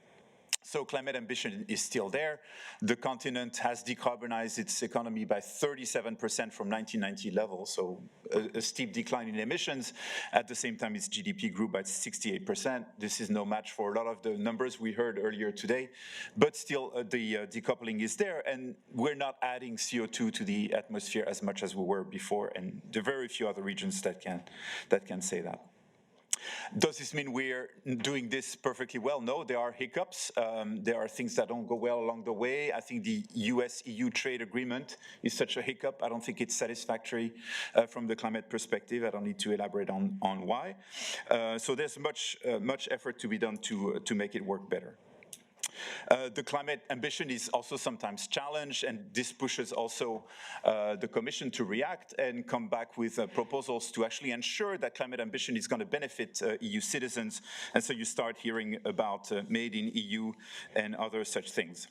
So climate ambition is still there. The continent has decarbonized its economy by 37% from 1990 levels, so a steep decline in emissions. At the same time, its GDP grew by 68%. This is no match for a lot of the numbers we heard earlier today, but still the decoupling is there, and we're not adding CO2 to the atmosphere as much as we were before, and there are very few other regions that can say that. Does this mean we're doing this perfectly well? No, there are hiccups. There are things that don't go well along the way. I think the US-EU trade agreement is such a hiccup. I don't think it's satisfactory from the climate perspective. I don't need to elaborate on why. So there's much effort to be done to make it work better. The climate ambition is also sometimes challenged, and this pushes also the Commission to react and come back with proposals to actually ensure that climate ambition is going to benefit EU citizens. And so you start hearing about Made in EU and other such things.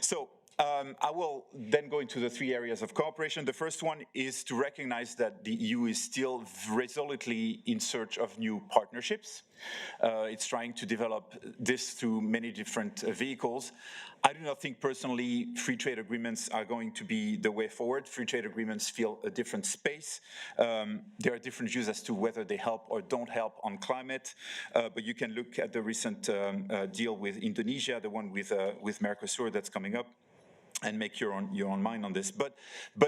So I will then go into the three areas of cooperation. The first one is to recognize that the EU is still resolutely in search of new partnerships. It's trying to develop this through many different vehicles. I do not think personally free trade agreements are going to be the way forward. Free trade agreements fill a different space. There are different views as to whether they help or don't help on climate, but you can look at the recent deal with Indonesia, the one with Mercosur that's coming up, and make your own mind on this. But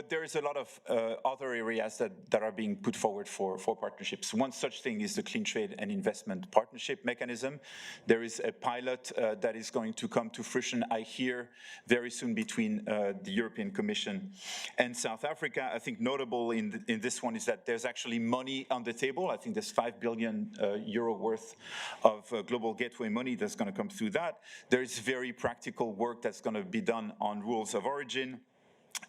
there is a lot of other areas that are being put forward for partnerships. One such thing is the Clean Trade and Investment Partnership Mechanism. There is a pilot that is going to come to fruition, I hear, very soon between the European Commission and South Africa. I think notable in this one is that there's actually money on the table. I think there's 5 billion euro worth of global gateway money that's going to come through that. There is very practical work that's going to be done on rules of origin.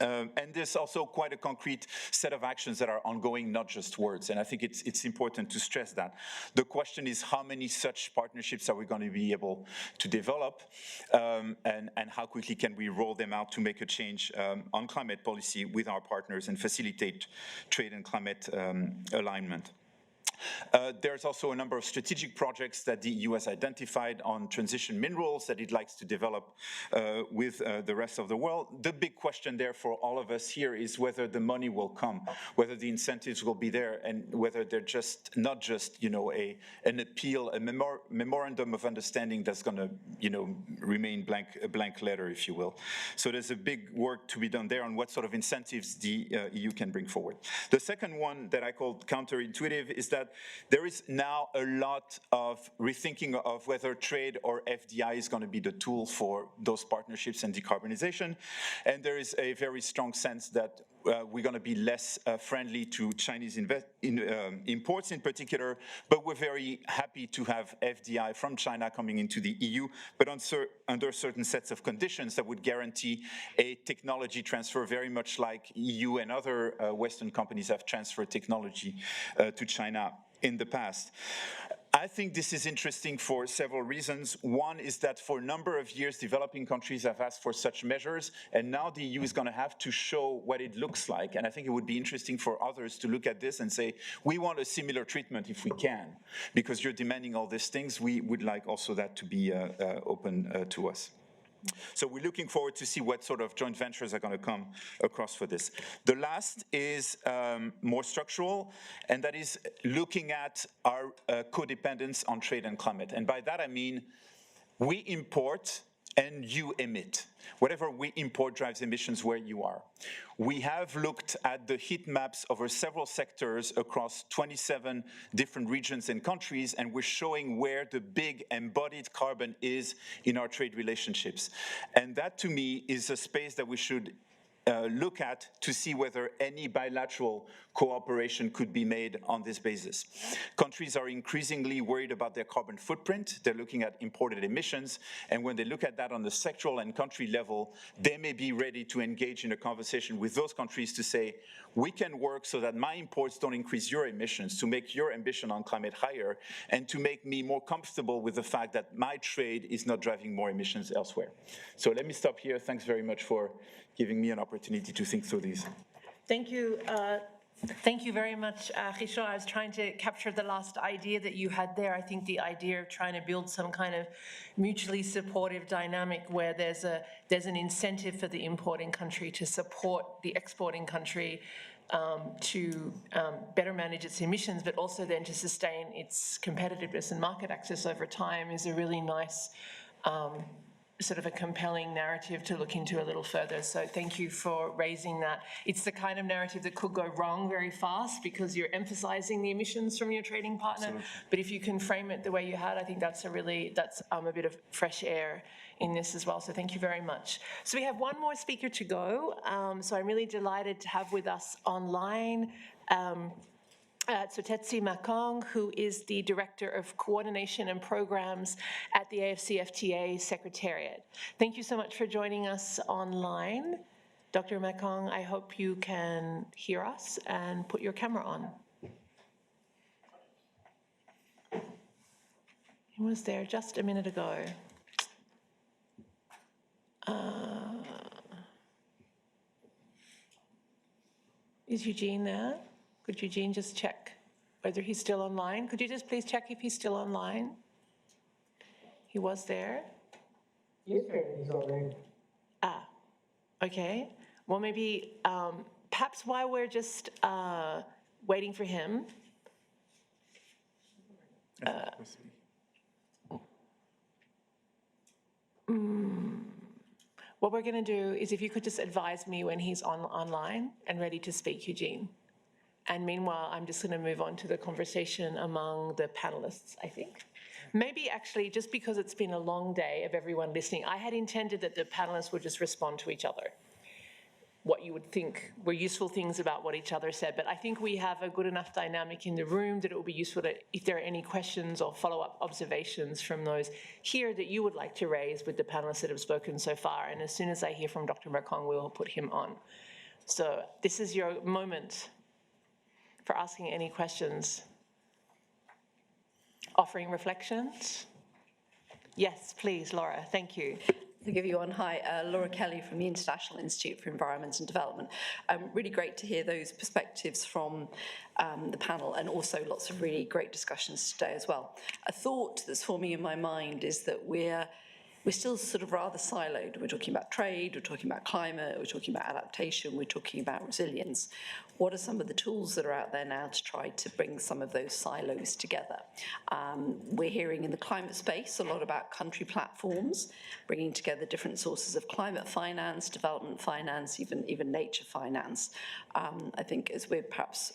And there's also quite a concrete set of actions that are ongoing, not just words. And I think it's important to stress that. The question is, how many such partnerships are we going to be able to develop? And how quickly can we roll them out to make a change on climate policy with our partners and facilitate trade and climate alignment? There's also a number of strategic projects that the EU has identified on transition minerals that it likes to develop with the rest of the world. The big question there for all of us here is whether the money will come, whether the incentives will be there, and whether they're just not just an appeal, a memorandum of understanding that's going to remain a blank letter, if you will. So there's a big work to be done there on what sort of incentives the EU can bring forward. The second one that I called counterintuitive is that that there is now a lot of rethinking of whether trade or FDI is going to be the tool for those partnerships and decarbonization. And there is a very strong sense that we're going to be less friendly to Chinese imports in particular, but we're very happy to have FDI from China coming into the EU, but under certain sets of conditions that would guarantee a technology transfer, very much like EU and other Western companies have transferred technology to China in the past. I think this is interesting for several reasons. One is that for a number of years, developing countries have asked for such measures, and now the EU is going to have to show what it looks like. And I think it would be interesting for others to look at this and say, we want a similar treatment if we can, because you're demanding all these things. We would like also that to be open to us. So we're looking forward to see what sort of joint ventures are going to come across for this. The last is more structural, and that is looking at our codependence on trade and climate. And by that I mean we import and you emit. Whatever we import drives emissions where you are. We have looked at the heat maps over several sectors across 27 different regions and countries, and we're showing where the big embodied carbon is in our trade relationships. And that, to me, is a space that we should look at to see whether any bilateral cooperation could be made on this basis. Countries are increasingly worried about their carbon footprint. They're looking at imported emissions, and when they look at that on the sectoral and country level, they may be ready to engage in a conversation with those countries to say, we can work so that my imports don't increase your emissions, to make your ambition on climate higher, and to make me more comfortable with the fact that my trade is not driving more emissions elsewhere. So let me stop here. Thanks very much for giving me an opportunity to think through these.
Thank you. Thank you very much, Richard. I was trying to capture the last idea that you had there. I think the idea of trying to build some kind of mutually supportive dynamic where there's an incentive for the importing country to support the exporting country to better manage its emissions, but also then to sustain its competitiveness and market access over time is a really nice sort of a compelling narrative to look into a little further. So thank you for raising that. It's the kind of narrative that could go wrong very fast because you're emphasizing the emissions from your trading partner. Absolutely. But if you can frame it the way you had, I think that's a bit of fresh air in this as well. So thank you very much. So we have one more speaker to go. So I'm really delighted to have with us online Tetsi Makong, who is the Director of Coordination and Programs at the AFCFTA Secretariat. Thank you so much for joining us online. Dr. Makong, I hope you can hear us and put your camera on. He was there just a minute ago. Is Eugene there? Could Eugene just check whether he's still online? Could you just please check if he's still online? He was there.
Yes, sir, he's online.
Okay. Well, maybe, perhaps while we're just waiting for him, what we're going to do is if you could just advise me when he's online and ready to speak, Eugene. And meanwhile, I'm just going to move on to the conversation among the panelists, I think. Maybe actually, just because it's been a long day of everyone listening, I had intended that the panelists would just respond to each other, what you would think were useful things about what each other said. But I think we have a good enough dynamic in the room that it will be useful to, if there are any questions or follow-up observations from those here that you would like to raise with the panelists that have spoken so far. And as soon as I hear from Dr. Makong, we will put him on. So this is your moment for asking any questions. Offering reflections? Yes, please, Laura, thank you.
To give you one, hi, Laura Kelly from the International Institute for Environment and Development. Really great to hear those perspectives from the panel, and also lots of really great discussions today as well. A thought that's forming in my mind is that we're still sort of rather siloed. We're talking about trade, we're talking about climate, we're talking about adaptation, we're talking about resilience. What are some of the tools that are out there now to try to bring some of those silos together? We're hearing in the climate space a lot about country platforms, bringing together different sources of climate finance, development finance, even nature finance. I think as we're perhaps,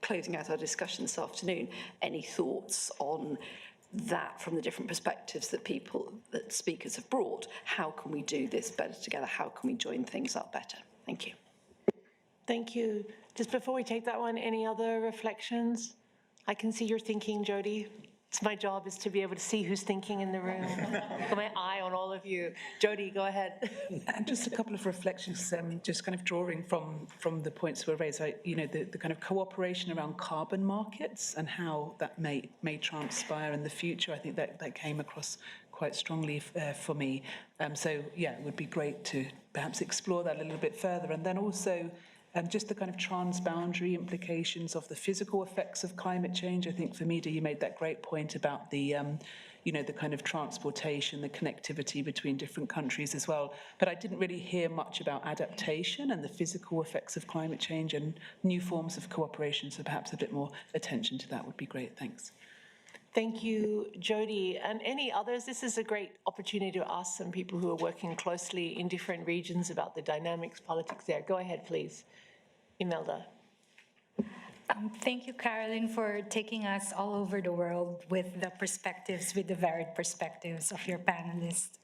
closing out our discussion this afternoon, any thoughts on that from the different perspectives that speakers have brought? How can we do this better together? How can we join things up better? Thank you.
Thank you. Just before we take that one, any other reflections? I can see you're thinking, Jody. It's my job is to be able to see who's thinking in the room. Got my eye on all of you. Jody, go ahead.
Just a couple of reflections, just kind of drawing from the points that were raised, the kind of cooperation around carbon markets and how that may transpire in the future. I think that came across quite strongly for me. So yeah, it would be great to perhaps explore that a little bit further. And then also, just the kind of transboundary implications of the physical effects of climate change. I think, Famida, you made that great point about the, the kind of transportation, the connectivity between different countries as well. But I didn't really hear much about adaptation and the physical effects of climate change and new forms of cooperation. So perhaps a bit more attention to that would be great. Thanks.
Thank you, Jody. And any others? This is a great opportunity to ask some people who are working closely in different regions about the dynamics, politics there. Go ahead, please. Imelda.
Thank you, Caroline, for taking us all over the world with the varied perspectives of your panelists.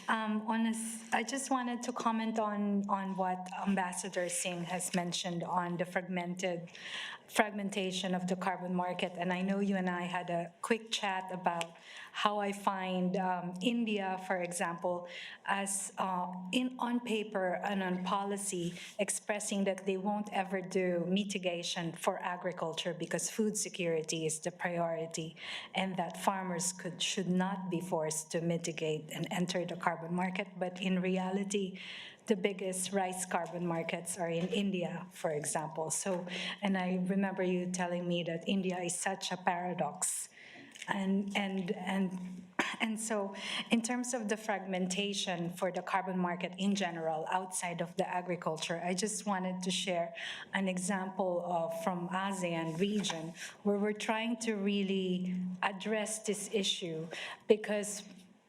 I just wanted to comment on what Ambassador Singh has mentioned on the fragmentation of the carbon market. And I know you and I had a quick chat about how I find India, for example, as on paper and on policy, expressing that they won't ever do mitigation for agriculture because food security is the priority, and that farmers should not be forced to mitigate and enter the carbon market. But in reality, the biggest rice carbon markets are in India, for example. So, and I remember you telling me that India is such a paradox. And so in terms of the fragmentation for the carbon market in general, outside of the agriculture, I just wanted to share an example from ASEAN region where we're trying to really address this issue because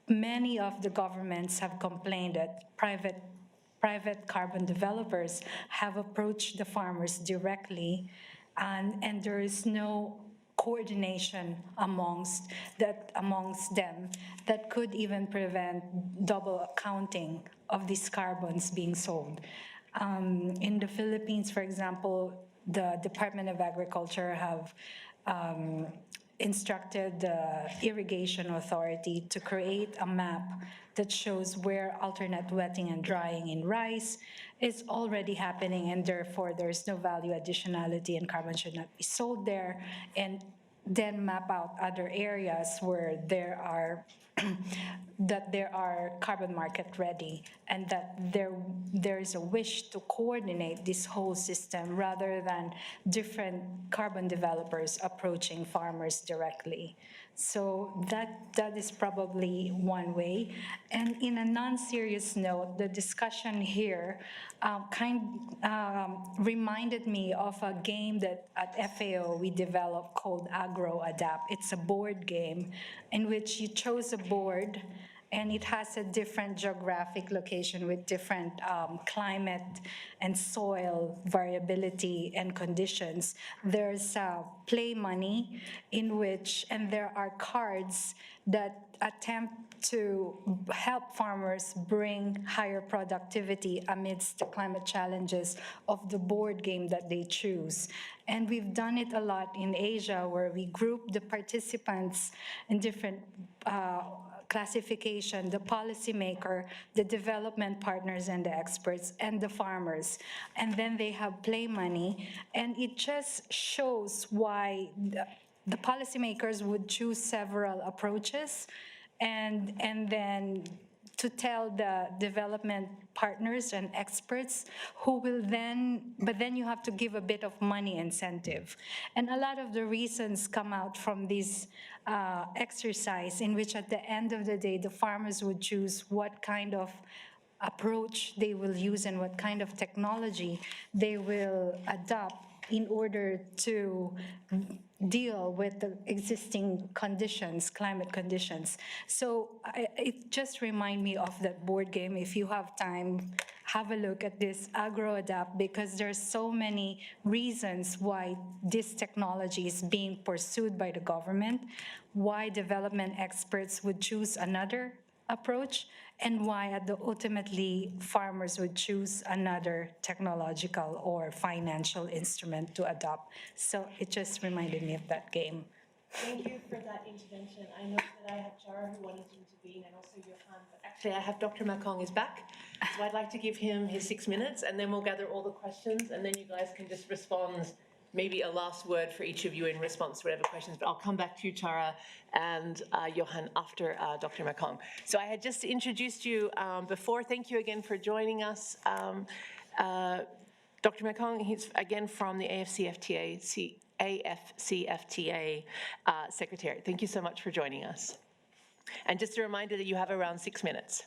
many of the governments have complained that private carbon developers have approached the farmers directly, and there is no coordination amongst them that could even prevent double accounting of these carbons being sold. In the Philippines, for example, the Department of Agriculture have instructed the Irrigation Authority to create a map that shows where alternate wetting and drying in rice is already happening, and therefore there's no value additionality and carbon should not be sold there, and then map out other areas where there are carbon market ready, and that there is a wish to coordinate this whole system rather than different carbon developers approaching farmers directly. So that is probably one way. And in a non-serious note, the discussion here reminded me of a game that at FAO we developed called Agro Adapt. It's a board game in which you chose a board and it has a different geographic location with different climate and soil variability and conditions. There's play money in which, and there are cards that attempt to help farmers bring higher productivity amidst the climate challenges of the board game that they choose. And we've done it a lot in Asia, where we group the participants in different classification, the policymaker, the development partners and the experts, and the farmers. And then they have play money. And it just shows why the policymakers would choose several approaches and then to tell the development partners and experts who will then, but then you have to give a bit of money incentive. And a lot of the reasons come out from this exercise in which at the end of the day, the farmers would choose what kind of approach they will use and what kind of technology they will adopt in order to deal with the existing conditions, climate conditions. So it just reminds me of that board game. If you have time, have a look at this AgroAdapt, because there's so many reasons why this technology is being pursued by the government, why development experts would choose another approach, and why ultimately farmers would choose another technological or financial instrument to adopt. So it just reminded me of that game.
Thank you for that intervention. I know that I have Jara who wanted to intervene and also Johan, but actually I have Dr. Makong is back. So I'd like to give him his 6 minutes and then we'll gather all the questions and then you guys can just respond, maybe a last word for each of you in response to whatever questions, but I'll come back to you, Tara, and Johan after Dr. Makong. So I had just introduced you before. Thank you again for joining us. Dr. Makong, he's again from the AFCFTA Secretariat. Thank you so much for joining us. And just a reminder that you have around 6 minutes.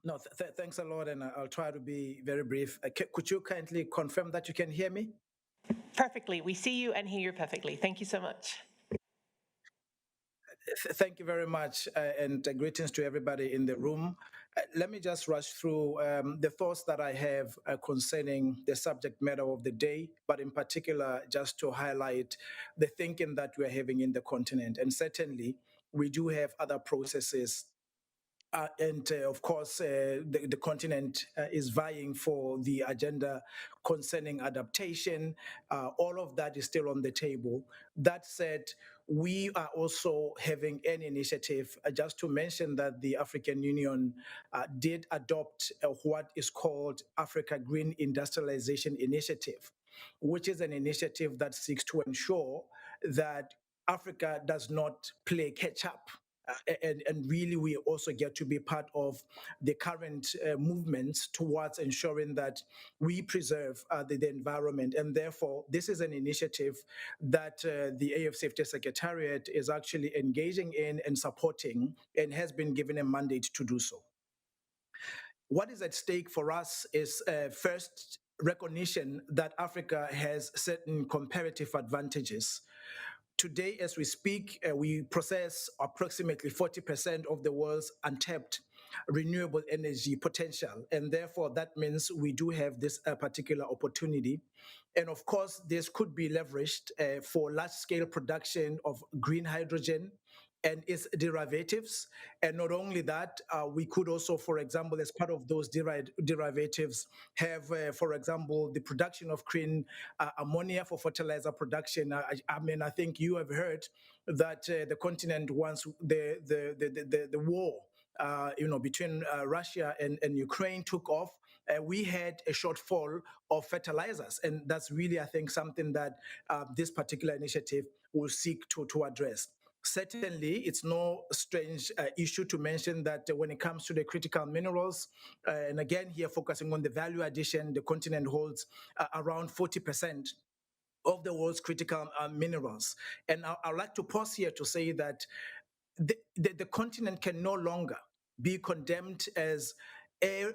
No, thanks a lot, and I'll try to be very brief. Could you kindly confirm that you can hear me?
Perfectly. We see you and hear you perfectly. Thank you so much.
Thank you very much, and greetings to everybody in the room. Let me just rush through the thoughts that I have concerning the subject matter of the day, but in particular, just to highlight the thinking that we're having in the continent. And certainly, we do have other processes and of course, the continent is vying for the agenda concerning adaptation. All of that is still on the table. That said, we are also having an initiative, just to mention that the African Union did adopt what is called Africa Green Industrialization Initiative, which is an initiative that seeks to ensure that Africa does not play catch up. And really, we also get to be part of the current movements towards ensuring that we preserve the environment. And therefore, this is an initiative that the AFCFTA Secretariat is actually engaging in and supporting and has been given a mandate to do so. What is at stake for us is first recognition that Africa has certain comparative advantages. Today, as we speak, we process approximately 40% of the world's untapped renewable energy potential. And therefore, that means we do have this particular opportunity. And of course, this could be leveraged for large-scale production of green hydrogen and its derivatives. And not only that, we could also, for example, as part of those derivatives, have, for example, the production of green ammonia for fertilizer production. I think you have heard that the continent wants the war between Russia and Ukraine took off, we had a shortfall of fertilizers. And that's really, I think, something that this particular initiative will seek to address. Certainly, it's no strange issue to mention that when it comes to the critical minerals, and again, here focusing on the value addition, the continent holds around 40% of the world's critical minerals. And I'd like to pause here to say that the continent can no longer be condemned as a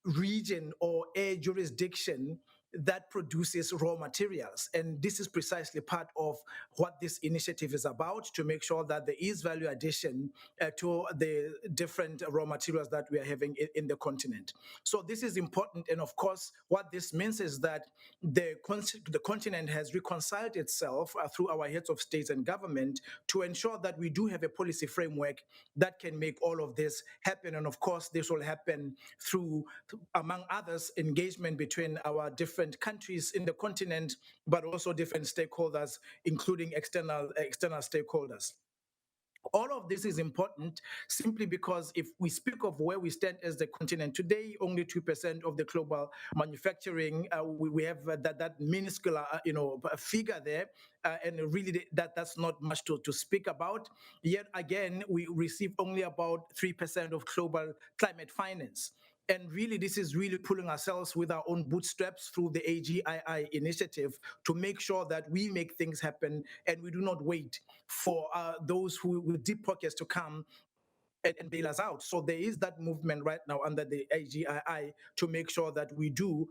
region or a jurisdiction that produces raw materials. And this is precisely part of what this initiative is about, to make sure that there is value addition to the different raw materials that we are having in the continent. So this is important. And of course, what this means is that the continent has reconciled itself through our heads of states and government to ensure that we do have a policy framework that can make all of this happen. And of course, this will happen through, among others, engagement between our different countries in the continent, but also different stakeholders, including external stakeholders. All of this is important simply because if we speak of where we stand as the continent today, only 2% of the global manufacturing, we have that minuscule figure there, and really that's not much to speak about. Yet again, we receive only about 3% of global climate finance. And really, this is really pulling ourselves with our own bootstraps through the AGII initiative to make sure that we make things happen and we do not wait for those who with deep pockets to come and bail us out. So there is that movement right now under the AGII to make sure that we do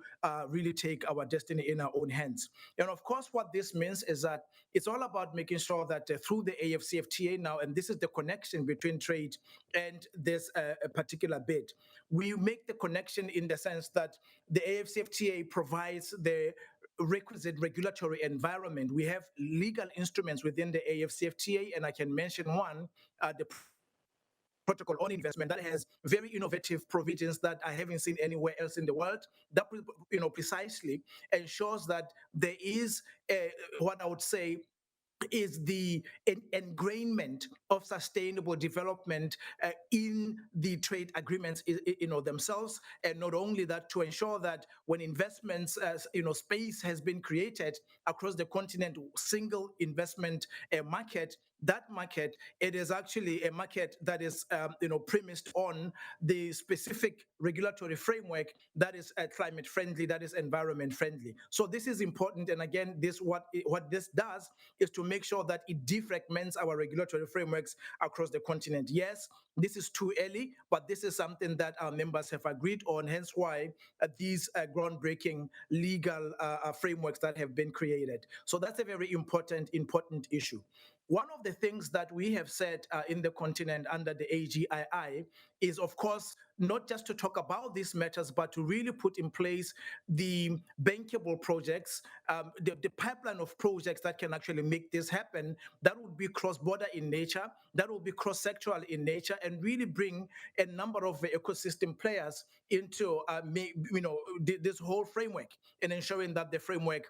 really take our destiny in our own hands. And of course, what this means is that it's all about making sure that through the AFCFTA now, and this is the connection between trade and this a particular bid, we make the connection in the sense that the AFCFTA provides the requisite regulatory environment. We have legal instruments within the AFCFTA, and I can mention one, the protocol on investment that has very innovative provisions that I haven't seen anywhere else in the world. That precisely ensures that there is what I would say is the ingrainment of sustainable development in the trade agreements, themselves, and not only that, to ensure that when investments, space has been created across the continent, single investment market. That market, it is actually a market that is, premised on the specific regulatory framework that is climate friendly, that is environment friendly. So this is important, and again, what this does is to make sure that it defragments our regulatory frameworks across the continent. Yes, this is too early, but this is something that our members have agreed on, hence why these groundbreaking legal frameworks that have been created. So that's a very important issue. One of the things that we have said in the continent under the AGII is, of course, not just to talk about these matters, but to really put in place the bankable projects, the pipeline of projects that can actually make this happen. That would be cross-border in nature, that would be cross-sectoral in nature, and really bring a number of ecosystem players into this whole framework, and ensuring that the framework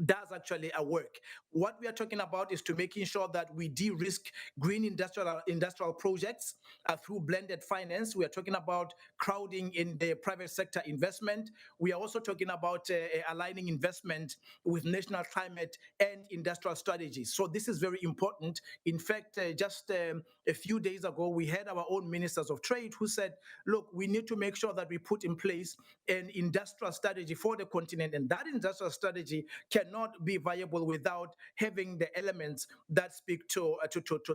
does actually work. What we are talking about is to making sure that we de-risk green industrial projects through blended finance. We are talking about crowding in the private sector investment. We are also talking about aligning investment with national climate and industrial strategies. So this is very important. In fact, just a few days ago, we had our own ministers of trade who said, look, we need to make sure that we put in place an industrial strategy for the continent, and that industrial strategy cannot be viable without having the elements that speak to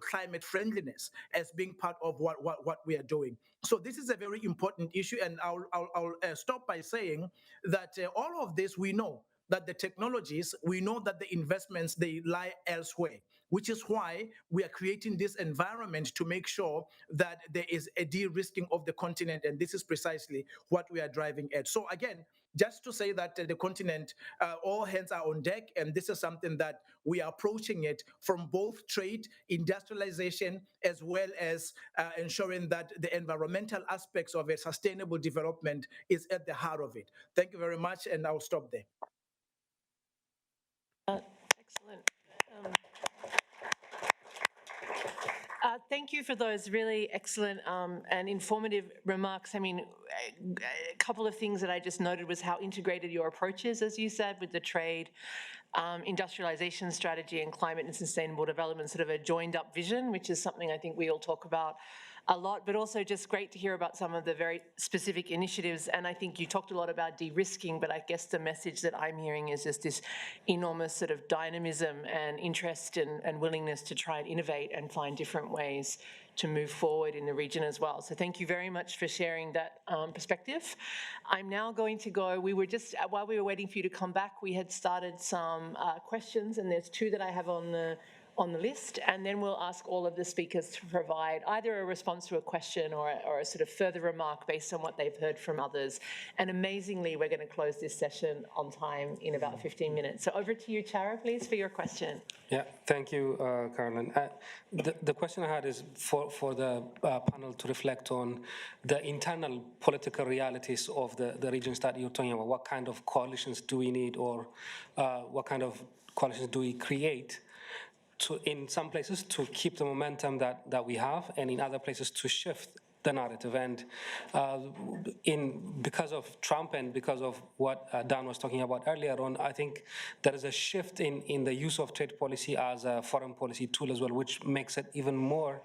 climate friendliness as being part of what we are doing. So this is a very important issue, and I'll stop by saying that all of this, we know that the technologies, we know that the investments, they lie elsewhere, which is why we are creating this environment to make sure that there is a de-risking of the continent, and this is precisely what we are driving at. So again, just to say that the continent, all hands are on deck, and this is something that we are approaching it from both trade, industrialization, as well as ensuring that the environmental aspects of a sustainable development is at the heart of it. Thank you very much, and I'll stop there.
Excellent. Thank you for those really excellent and informative remarks. I mean, a couple of things that I just noted was how integrated your approach is, as you said, with the trade, industrialization strategy and climate and sustainable development, sort of a joined up vision, which is something I think we all talk about a lot, but also just great to hear about some of the very specific initiatives. And I think you talked a lot about de-risking, but I guess the message that I'm hearing is just this enormous sort of dynamism and interest and willingness to try and innovate and find different ways to move forward in the region as well. So thank you very much for sharing that perspective. I'm now going to go, we were just, while we were waiting for you to come back, we had started some questions, and there's two that I have on the list, and then we'll ask all of the speakers to provide either a response to a question or a sort of further remark based on what they've heard from others. And amazingly, we're going to close this session on time in about 15 minutes. So over to you, Chara, please, for your question.
Yeah, thank you, Caroline. The question I had is for the panel to reflect on the internal political realities of the regions that you're talking about. What kind of coalitions do we need, or what kind of coalitions do we create in some places to keep the momentum that we have, and in other places to shift the narrative? And because of Trump and because of what Dan was talking about earlier on, I think there is a shift in the use of trade policy as a foreign policy tool as well, which makes it even more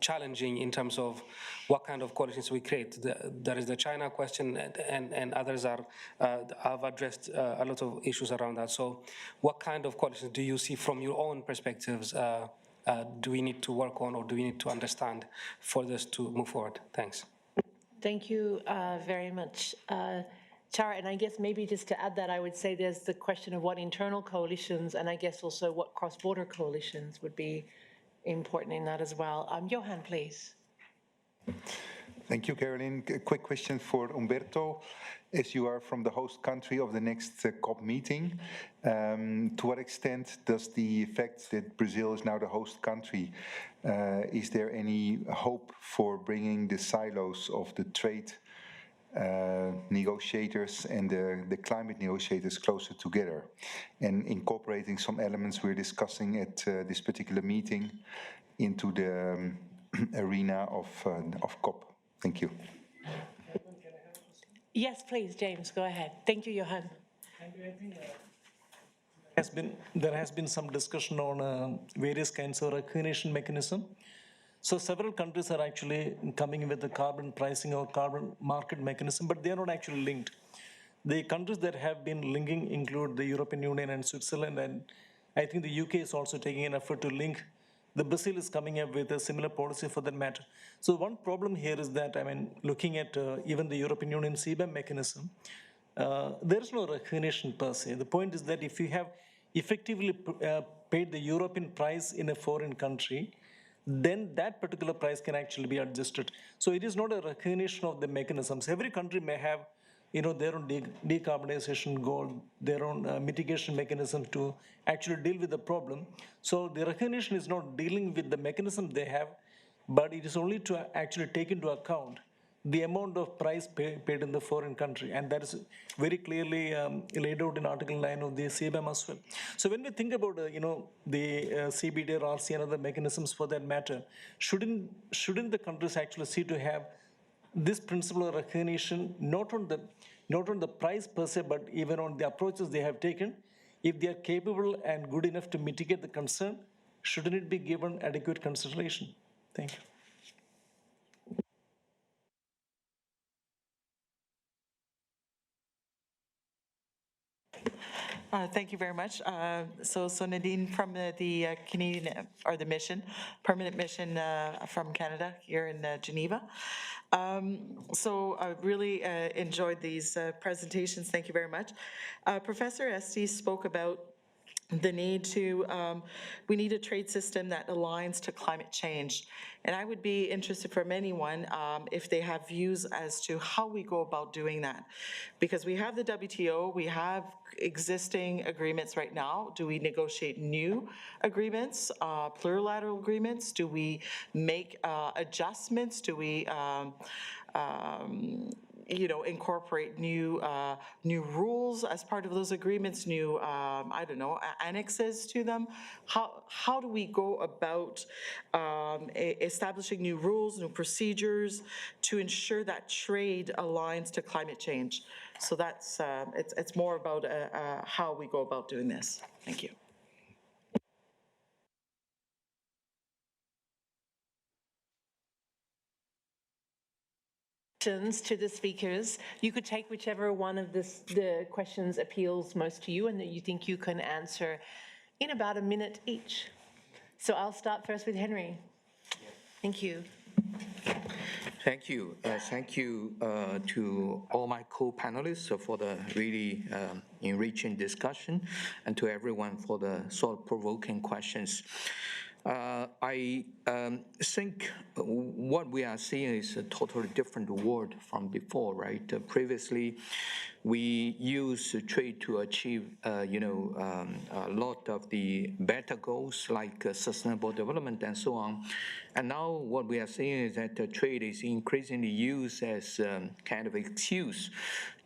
challenging in terms of what kind of coalitions we create. There is the China question, and others have addressed a lot of issues around that. So what kind of coalitions do you see from your own perspectives do we need to work on or do we need to understand for this to move forward? Thanks.
Thank you very much, Chara. And I guess maybe just to add that, I would say there's the question of what internal coalitions and I guess also what cross-border coalitions would be important in that as well. Johan, please.
Thank you, Caroline. A quick question for Umberto. As you are from the host country of the next COP meeting, to what extent does the fact that Brazil is now the host country, is there any hope for bringing the silos of the trade negotiators and the climate negotiators closer together and incorporating some elements we're discussing at this particular meeting into the arena of COP? Thank you.
Yes, please, James, go ahead. Thank you, Johan.
Thank you. I think there has been some discussion on various kinds of recognition mechanism. So several countries are actually coming with the carbon pricing or carbon market mechanism, but they are not actually linked. The countries that have been linking include the European Union and Switzerland, and I think the UK is also taking an effort to link. The Brazil is coming up with a similar policy for that matter. So one problem here is that, I mean, looking at even the European Union CBAM mechanism, there is no recognition per se. The point is that if you have effectively paid the European price in a foreign country, then that particular price can actually be adjusted. So it is not a recognition of the mechanisms. Every country may have, you know, their own decarbonization goal, their own mitigation mechanism to actually deal with the problem. So the recognition is not dealing with the mechanism they have, but it is only to actually take into account the amount of price paid in the foreign country. And that is very clearly laid out in Article 9 of the CBAM as well. So when we think about, you know, the CBD or RC and other mechanisms for that matter, shouldn't the countries actually see to have this principle of recognition, not on the price per se, but even on the approaches they have taken? If they are capable and good enough to mitigate the concern, shouldn't it be given adequate consideration? Thank you.
Thank you very much. So Nadine from the Canadian, or the mission, permanent mission from Canada here in Geneva. So I really enjoyed these presentations. Thank you very much. Professor Estes spoke about the need to, we need a trade system that aligns to climate change. And I would be interested from anyone if they have views as to how we go about doing that. Because we have the WTO, we have existing agreements right now. Do we negotiate new agreements, plurilateral agreements? Do we make adjustments? Do we you know, incorporate new rules as part of those agreements, new, I don't know, annexes to them? How do we go about establishing new rules, new procedures to ensure that trade aligns to climate change? So that's, it's more about how we go about doing this. Thank you.
To the speakers. You could take whichever one of the questions appeals most to you and that you think you can answer in about a minute each. So I'll start first with Henry. Thank you.
Thank you. Thank you to all my co-panelists for the really enriching discussion and to everyone for the thought-provoking questions. I think what we are seeing is a totally different world from before, right? Previously, we used trade to achieve, you know, a lot of the better goals like sustainable development and so on. And now what we are seeing is that trade is increasingly used as kind of excuse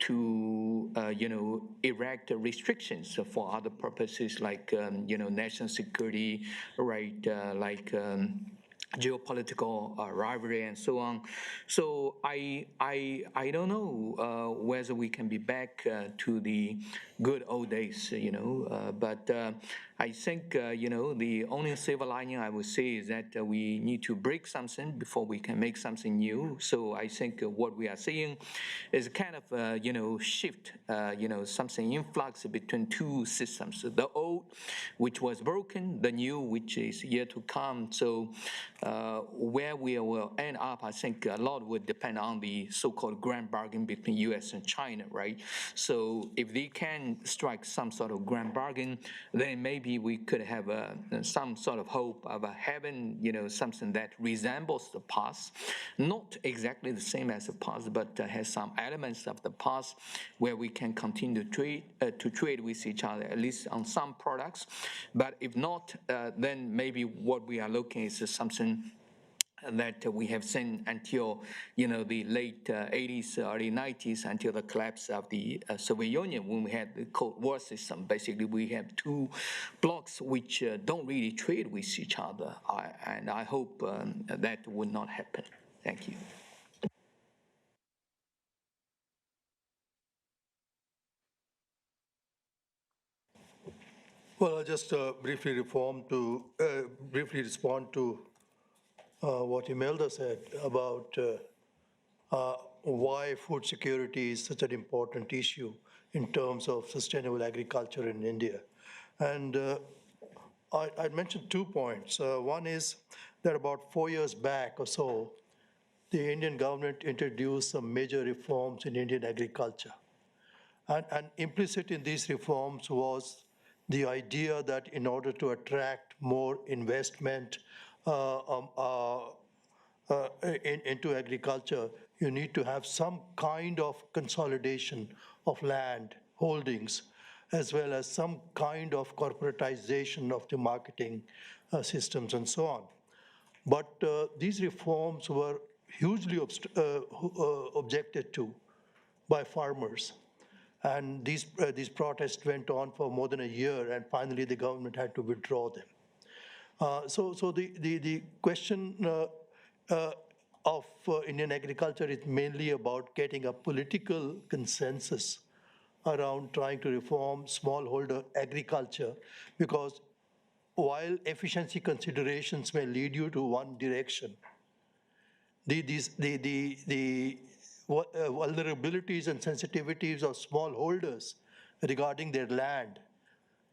to, you know, erect restrictions for other purposes like, you know, national security, right, like geopolitical rivalry and so on. So I don't know whether we can be back to the good old days, but I think, the only silver lining I would say is that we need to break something before we can make something new. So I think what we are seeing is kind of, shift, something influx between two systems, the old, which was broken, the new, which is yet to come. So where we will end up, I think a lot would depend on the so-called grand bargain between US and China, right? So if they can strike some sort of grand bargain, then maybe we could have some sort of hope of having, something that resembles the past, not exactly the same as the past, but has some elements of the past where we can continue to trade with each other, at least on some products. But if not, then maybe what we are looking is something that we have seen until the late 80s, early 90s, until the collapse of the Soviet Union, when we had the Cold War system. Basically, we have two blocks which don't really trade with each other, and I hope that would not happen. Thank you.
Well, I'll just briefly respond to what Imelda said about why food security is such an important issue in terms of sustainable agriculture in India. And I'd mention 2 points. One is that about 4 years back or so, the Indian government introduced some major reforms in Indian agriculture. And implicit in these reforms was the idea that in order to attract more investment into agriculture, you need to have some kind of consolidation of land holdings, as well as some kind of corporatization of the marketing systems and so on. But these reforms were hugely objected to by farmers. And these protests went on for more than a year, and finally the government had to withdraw them. So the question of Indian agriculture is mainly about getting a political consensus around trying to reform smallholder agriculture, because while efficiency considerations may lead you to one direction, the vulnerabilities and sensitivities of smallholders regarding their land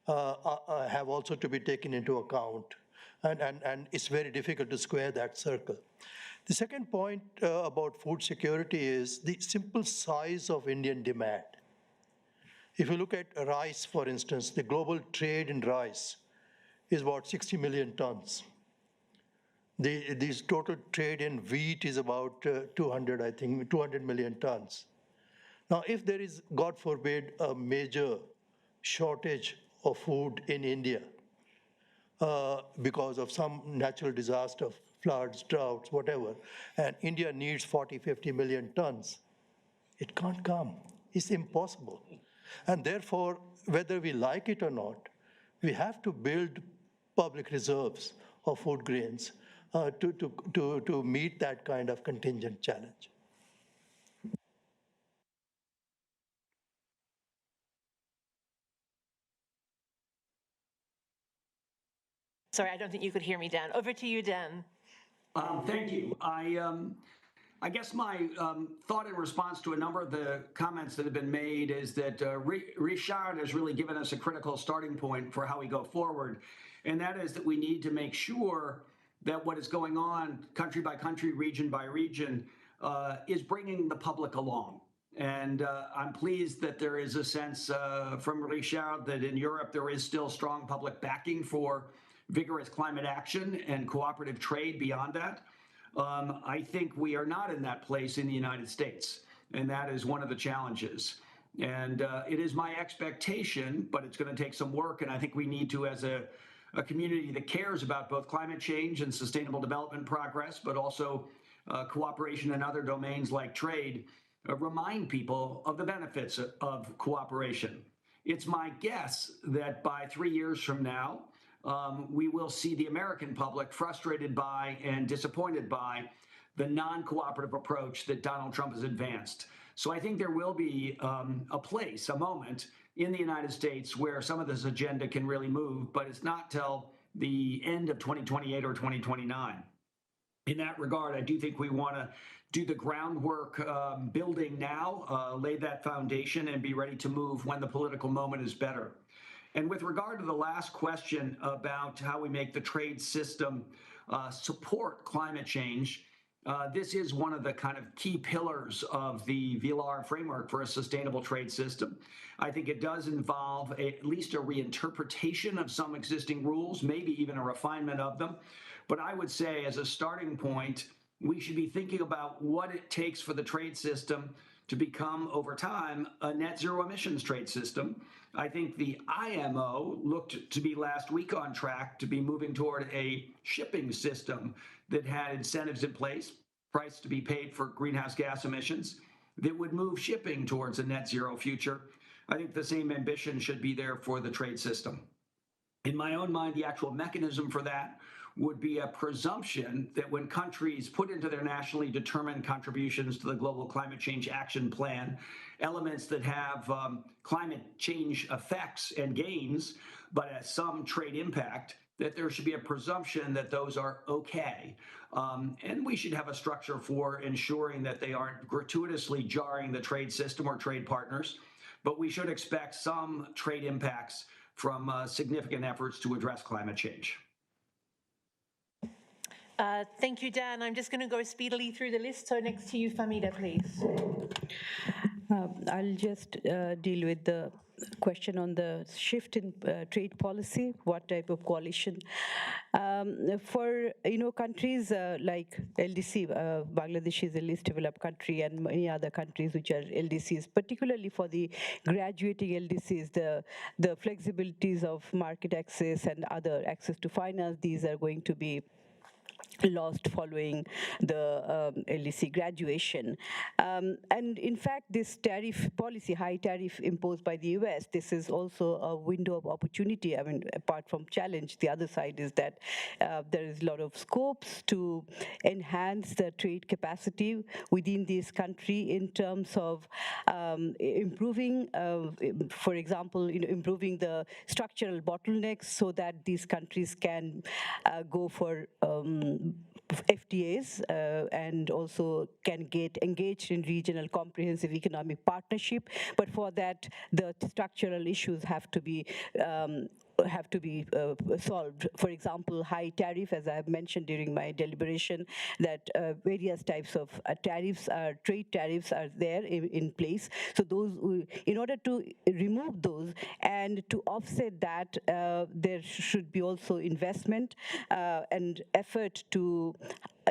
have also to be taken into account. And it's very difficult to square that circle. The second point about food security is the simple size of Indian demand. If you look at rice, for instance, the global trade in rice is about 60 million tons. This total trade in wheat is about 200 million tons. Now, if there is, God forbid, a major shortage of food in India because of some natural disaster, floods, droughts, whatever, and India needs 40, 50 million tons, it can't come. It's impossible. And therefore, whether we like it or not, we have to build public reserves of food grains to meet that kind of contingent challenge.
Sorry, I don't think you could hear me, Dan. Over to you, Dan.
Thank you. I guess my thought in response to a number of the comments that have been made is that Richard has really given us a critical starting point for how we go forward. And that is that we need to make sure that what is going on country by country, region by region, is bringing the public along. And I'm pleased that there is a sense from Richard that in Europe there is still strong public backing for vigorous climate action and cooperative trade beyond that. I think we are not in that place in the United States, and that is one of the challenges. And it is my expectation, but it's going to take some work, and I think we need to, as a community that cares about both climate change and sustainable development progress, but also cooperation in other domains like trade, remind people of the benefits of cooperation. It's my guess that by 3 years from now, we will see the American public frustrated by and disappointed by the non-cooperative approach that Donald Trump has advanced. So I think there will be a place, a moment in the United States where some of this agenda can really move, but it's not till the end of 2028 or 2029. In that regard, I do think we want to do the groundwork building now, lay that foundation, and be ready to move when the political moment is better. And with regard to the last question about how we make the trade system support climate change, this is one of the kind of key pillars of the VLAR framework for a sustainable trade system. I think it does involve at least a reinterpretation of some existing rules, maybe even a refinement of them. But I would say as a starting point, we should be thinking about what it takes for the trade system to become, over time, a net zero emissions trade system. I think the IMO looked to be last week on track to be moving toward a shipping system that had incentives in place, price to be paid for greenhouse gas emissions, that would move shipping towards a net zero future. I think the same ambition should be there for the trade system. In my own mind, the actual mechanism for that would be a presumption that when countries put into their nationally determined contributions to the Global Climate Change Action Plan elements that have climate change effects and gains, but at some trade impact, that there should be a presumption that those are okay. And we should have a structure for ensuring that they aren't gratuitously jarring the trade system or trade partners, but we should expect some trade impacts from significant efforts to address climate change.
Thank you, Dan. I'm just going to go speedily through the list. So next to you, Famida, please.
I'll just deal with the question on the shift in trade policy, what type of coalition. For countries like LDC, Bangladesh is a least developed country, and many other countries which are LDCs, particularly for the graduating LDCs, the flexibilities of market access and other access to finance, these are going to be lost following the LDC graduation. And in fact, this tariff policy, high tariff imposed by the US, this is also a window of opportunity. I mean, apart from challenge, the other side is that there is a lot of scopes to enhance the trade capacity within this country in terms of improving, for example, improving the structural bottlenecks so that these countries can go for FTAs and also can get engaged in regional comprehensive economic partnership. But for that, the structural issues have to be solved. For example, high tariff, as I have mentioned during my deliberation, that various types of trade tariffs are there in place. So those, in order to remove those and to offset that, there should be also investment and effort to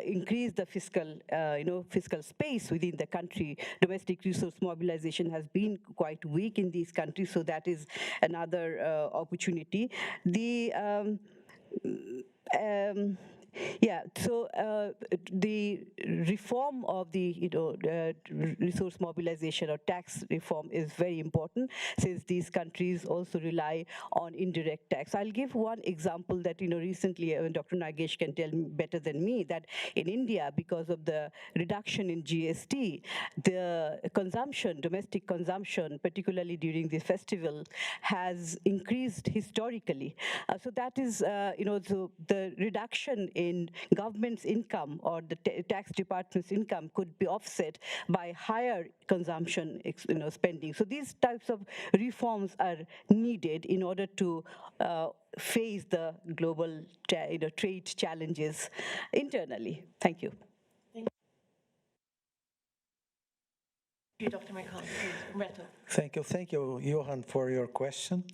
increase the fiscal space within the country. Domestic resource mobilization has been quite weak in these countries, so that is another opportunity. The reform of the resource mobilization or tax reform is very important, since these countries also rely on indirect tax. I'll give one example that recently Dr. Nagesh can tell better than me, that in India, because of the reduction in GST, the consumption, domestic consumption, particularly during the festival, has increased historically. So that is, so the reduction in government's income or the tax department's income could be offset by higher consumption spending. So these types of reforms are needed in order to face the global trade challenges internally. Thank you.
Thank you, Dr. McCarthy.
Thank you, Johan, for your question.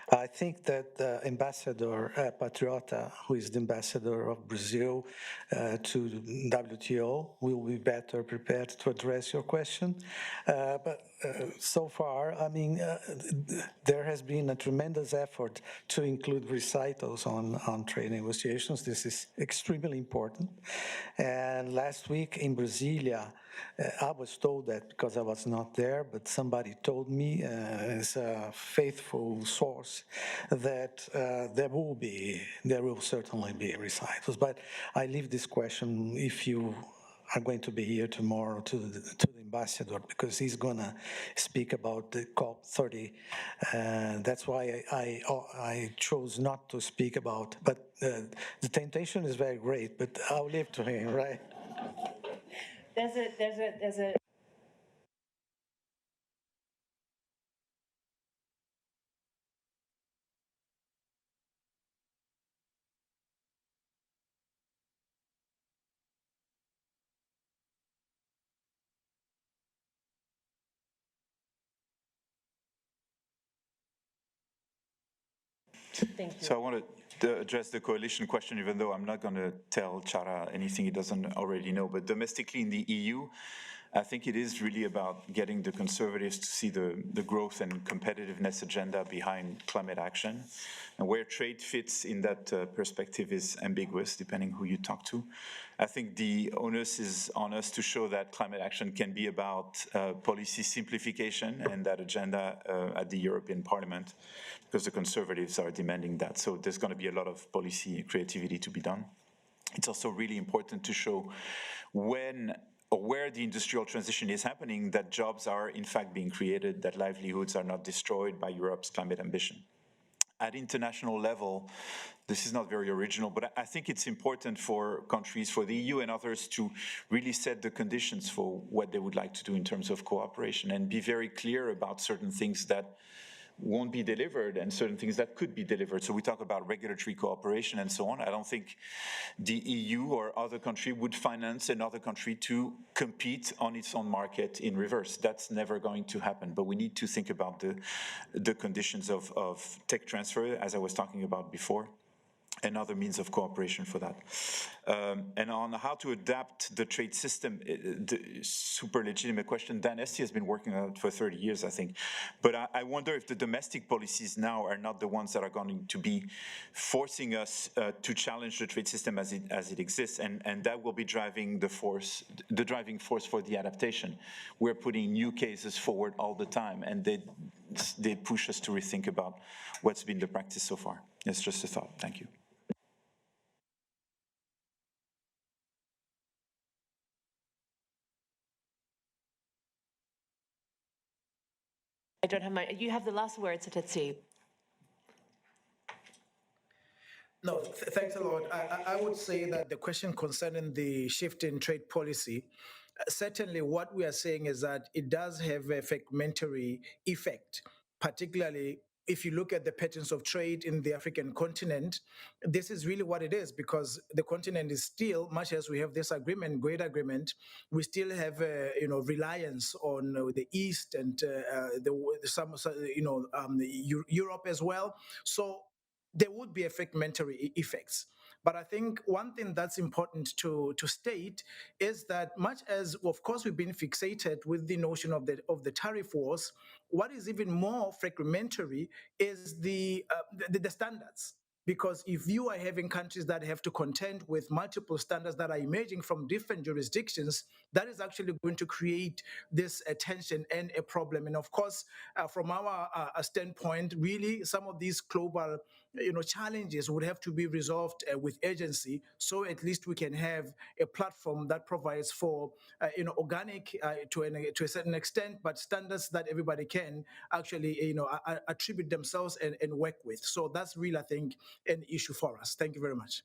I think that Ambassador Patriota, who is the ambassador of Brazil to WTO, will be better prepared to address your question. But so far, I mean, there has been a tremendous effort to include recitals on trade negotiations. This is extremely important. And last week in Brasilia, I was told that because I was not there, but somebody told me, as a faithful source, that there will certainly be recitals. But I leave this question, if you are going to be here tomorrow, to the ambassador, because he's going to speak about the COP30. That's why I chose not to speak about, but the temptation is very great, but I'll leave to him, right?
There's a Thank you.
So I wanted to address the coalition question, even though I'm not going to tell Chara anything he doesn't already know. But domestically in the EU, I think it is really about getting the Conservatives to see the growth and competitiveness agenda behind climate action. And where trade fits in that perspective is ambiguous, depending who you talk to. I think the onus is on us to show that climate action can be about policy simplification and that agenda at the European Parliament, because the Conservatives are demanding that. So there's going to be a lot of policy creativity to be done. It's also really important to show when or where the industrial transition is happening, that jobs are in fact being created, that livelihoods are not destroyed by Europe's climate ambition. At international level, this is not very original, but I think it's important for countries, for the EU and others, to really set the conditions for what they would like to do in terms of cooperation and be very clear about certain things that won't be delivered and certain things that could be delivered. So we talk about regulatory cooperation and so on. I don't think the EU or other country would finance another country to compete on its own market in reverse. That's never going to happen. But we need to think about the conditions of tech transfer, as I was talking about before, and other means of cooperation for that. And on how to adapt the trade system, the super legitimate question. Dan Esty has been working on it for 30 years, I think. But I wonder if the domestic policies now are not the ones that are going to be forcing us to challenge the trade system as it exists, and that will be driving the driving force for the adaptation. We're putting new cases forward all the time, and they push us to rethink about what's been the practice so far. It's just a thought. Thank you.
I don't have you have the last word, Tetsi.
No, thanks a lot. I would say that the question concerning the shift in trade policy, certainly what we are saying is that it does have a fragmentary effect, particularly if you look at the patterns of trade in the African continent. This is really what it is, because the continent is still, much as we have this agreement, great agreement, we still have reliance on the East and Europe as well. So there would be fragmentary effects. But I think one thing that's important to state is that much as, of course, we've been fixated with the notion of the tariff wars, what is even more fragmentary is the standards. Because if you are having countries that have to contend with multiple standards that are emerging from different jurisdictions, that is actually going to create this tension and a problem. And of course, from our standpoint, really, some of these global challenges would have to be resolved with urgency, so at least we can have a platform that provides for organic to a certain extent, but standards that everybody can actually attribute themselves and work with. So that's really, I think, an issue for us. Thank you very much.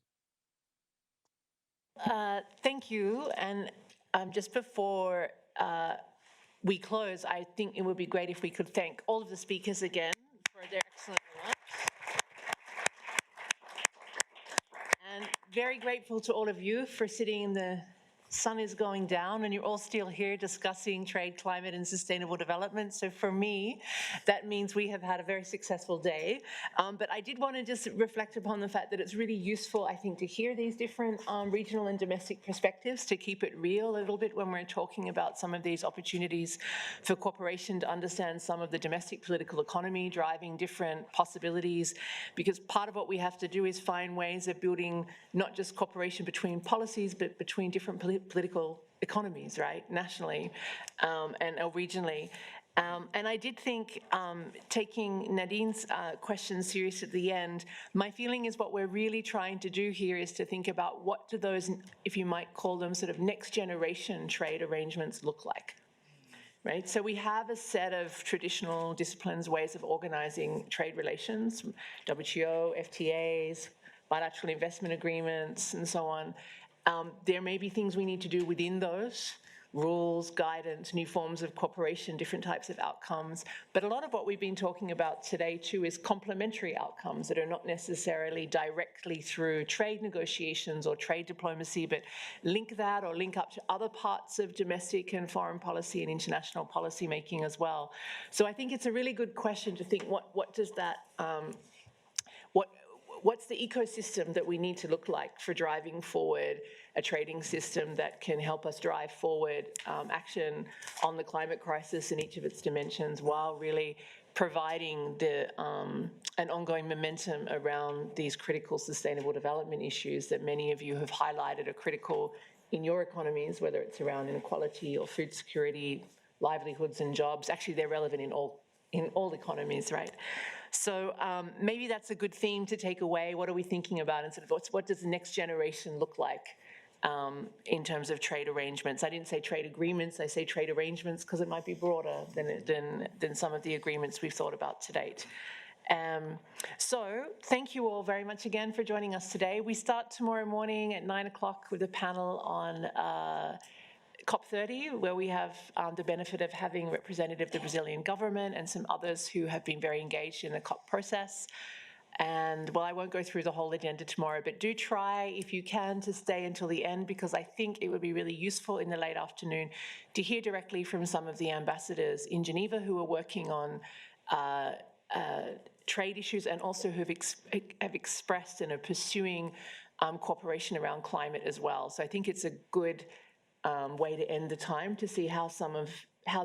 Thank you. And just before we close, I think it would be great if we could thank all of the speakers again for their excellent remarks. And very grateful to all of you for sitting in the sun is going down and you're all still here discussing trade, climate, and sustainable development. So for me, that means we have had a very successful day. But I did want to just reflect upon the fact that it's really useful, I think, to hear these different regional and domestic perspectives, to keep it real a little bit when we're talking about some of these opportunities for cooperation, to understand some of the domestic political economy driving different possibilities, because part of what we have to do is find ways of building not just cooperation between policies, but between different political economies, right, nationally and regionally. And I did think, taking Nadine's question serious at the end, my feeling is what we're really trying to do here is to think about what do those, if you might call them, sort of next generation trade arrangements look like. Right, so we have a set of traditional disciplines, ways of organizing trade relations, WTO, FTAs, bilateral investment agreements, and so on. There may be things we need to do within those, rules, guidance, new forms of cooperation, different types of outcomes. But a lot of what we've been talking about today too is complementary outcomes that are not necessarily directly through trade negotiations or trade diplomacy, but link that or link up to other parts of domestic and foreign policy and international policy making as well. So I think it's a really good question to think, what does that, what's the ecosystem that we need to look like for driving forward a trading system that can help us drive forward action on the climate crisis in each of its dimensions, while really providing an ongoing momentum around these critical sustainable development issues that many of you have highlighted are critical in your economies, whether it's around inequality or food security, livelihoods and jobs. Actually, they're relevant in all economies, right? So maybe that's a good theme to take away. What are we thinking about? And sort of what does the next generation look like in terms of trade arrangements? I didn't say trade agreements, I say trade arrangements because it might be broader than some of the agreements we've thought about to date. So thank you all very much again for joining us today. We start tomorrow morning at 9 o'clock with a panel on COP30, where we have the benefit of having a representative of the Brazilian government and some others who have been very engaged in the COP process. And well, I won't go through the whole agenda tomorrow, but do try, if you can, to stay until the end, because I think it would be really useful in the late afternoon to hear directly from some of the ambassadors in Geneva who are working on trade issues and also who have expressed and are pursuing cooperation around climate as well. So I think it's a good way to end the time to see how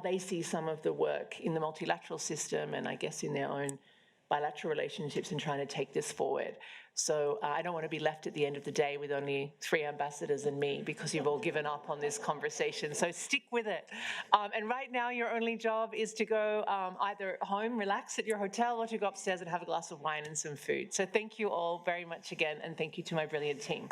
they see some of the work in the multilateral system and I guess in their own bilateral relationships in trying to take this forward. So I don't want to be left at the end of the day with only 3 ambassadors and me, because you've all given up on this conversation. So stick with it. And right now your only job is to go either home, relax at your hotel, or to go upstairs and have a glass of wine and some food. So thank you all very much again, and thank you to my brilliant team.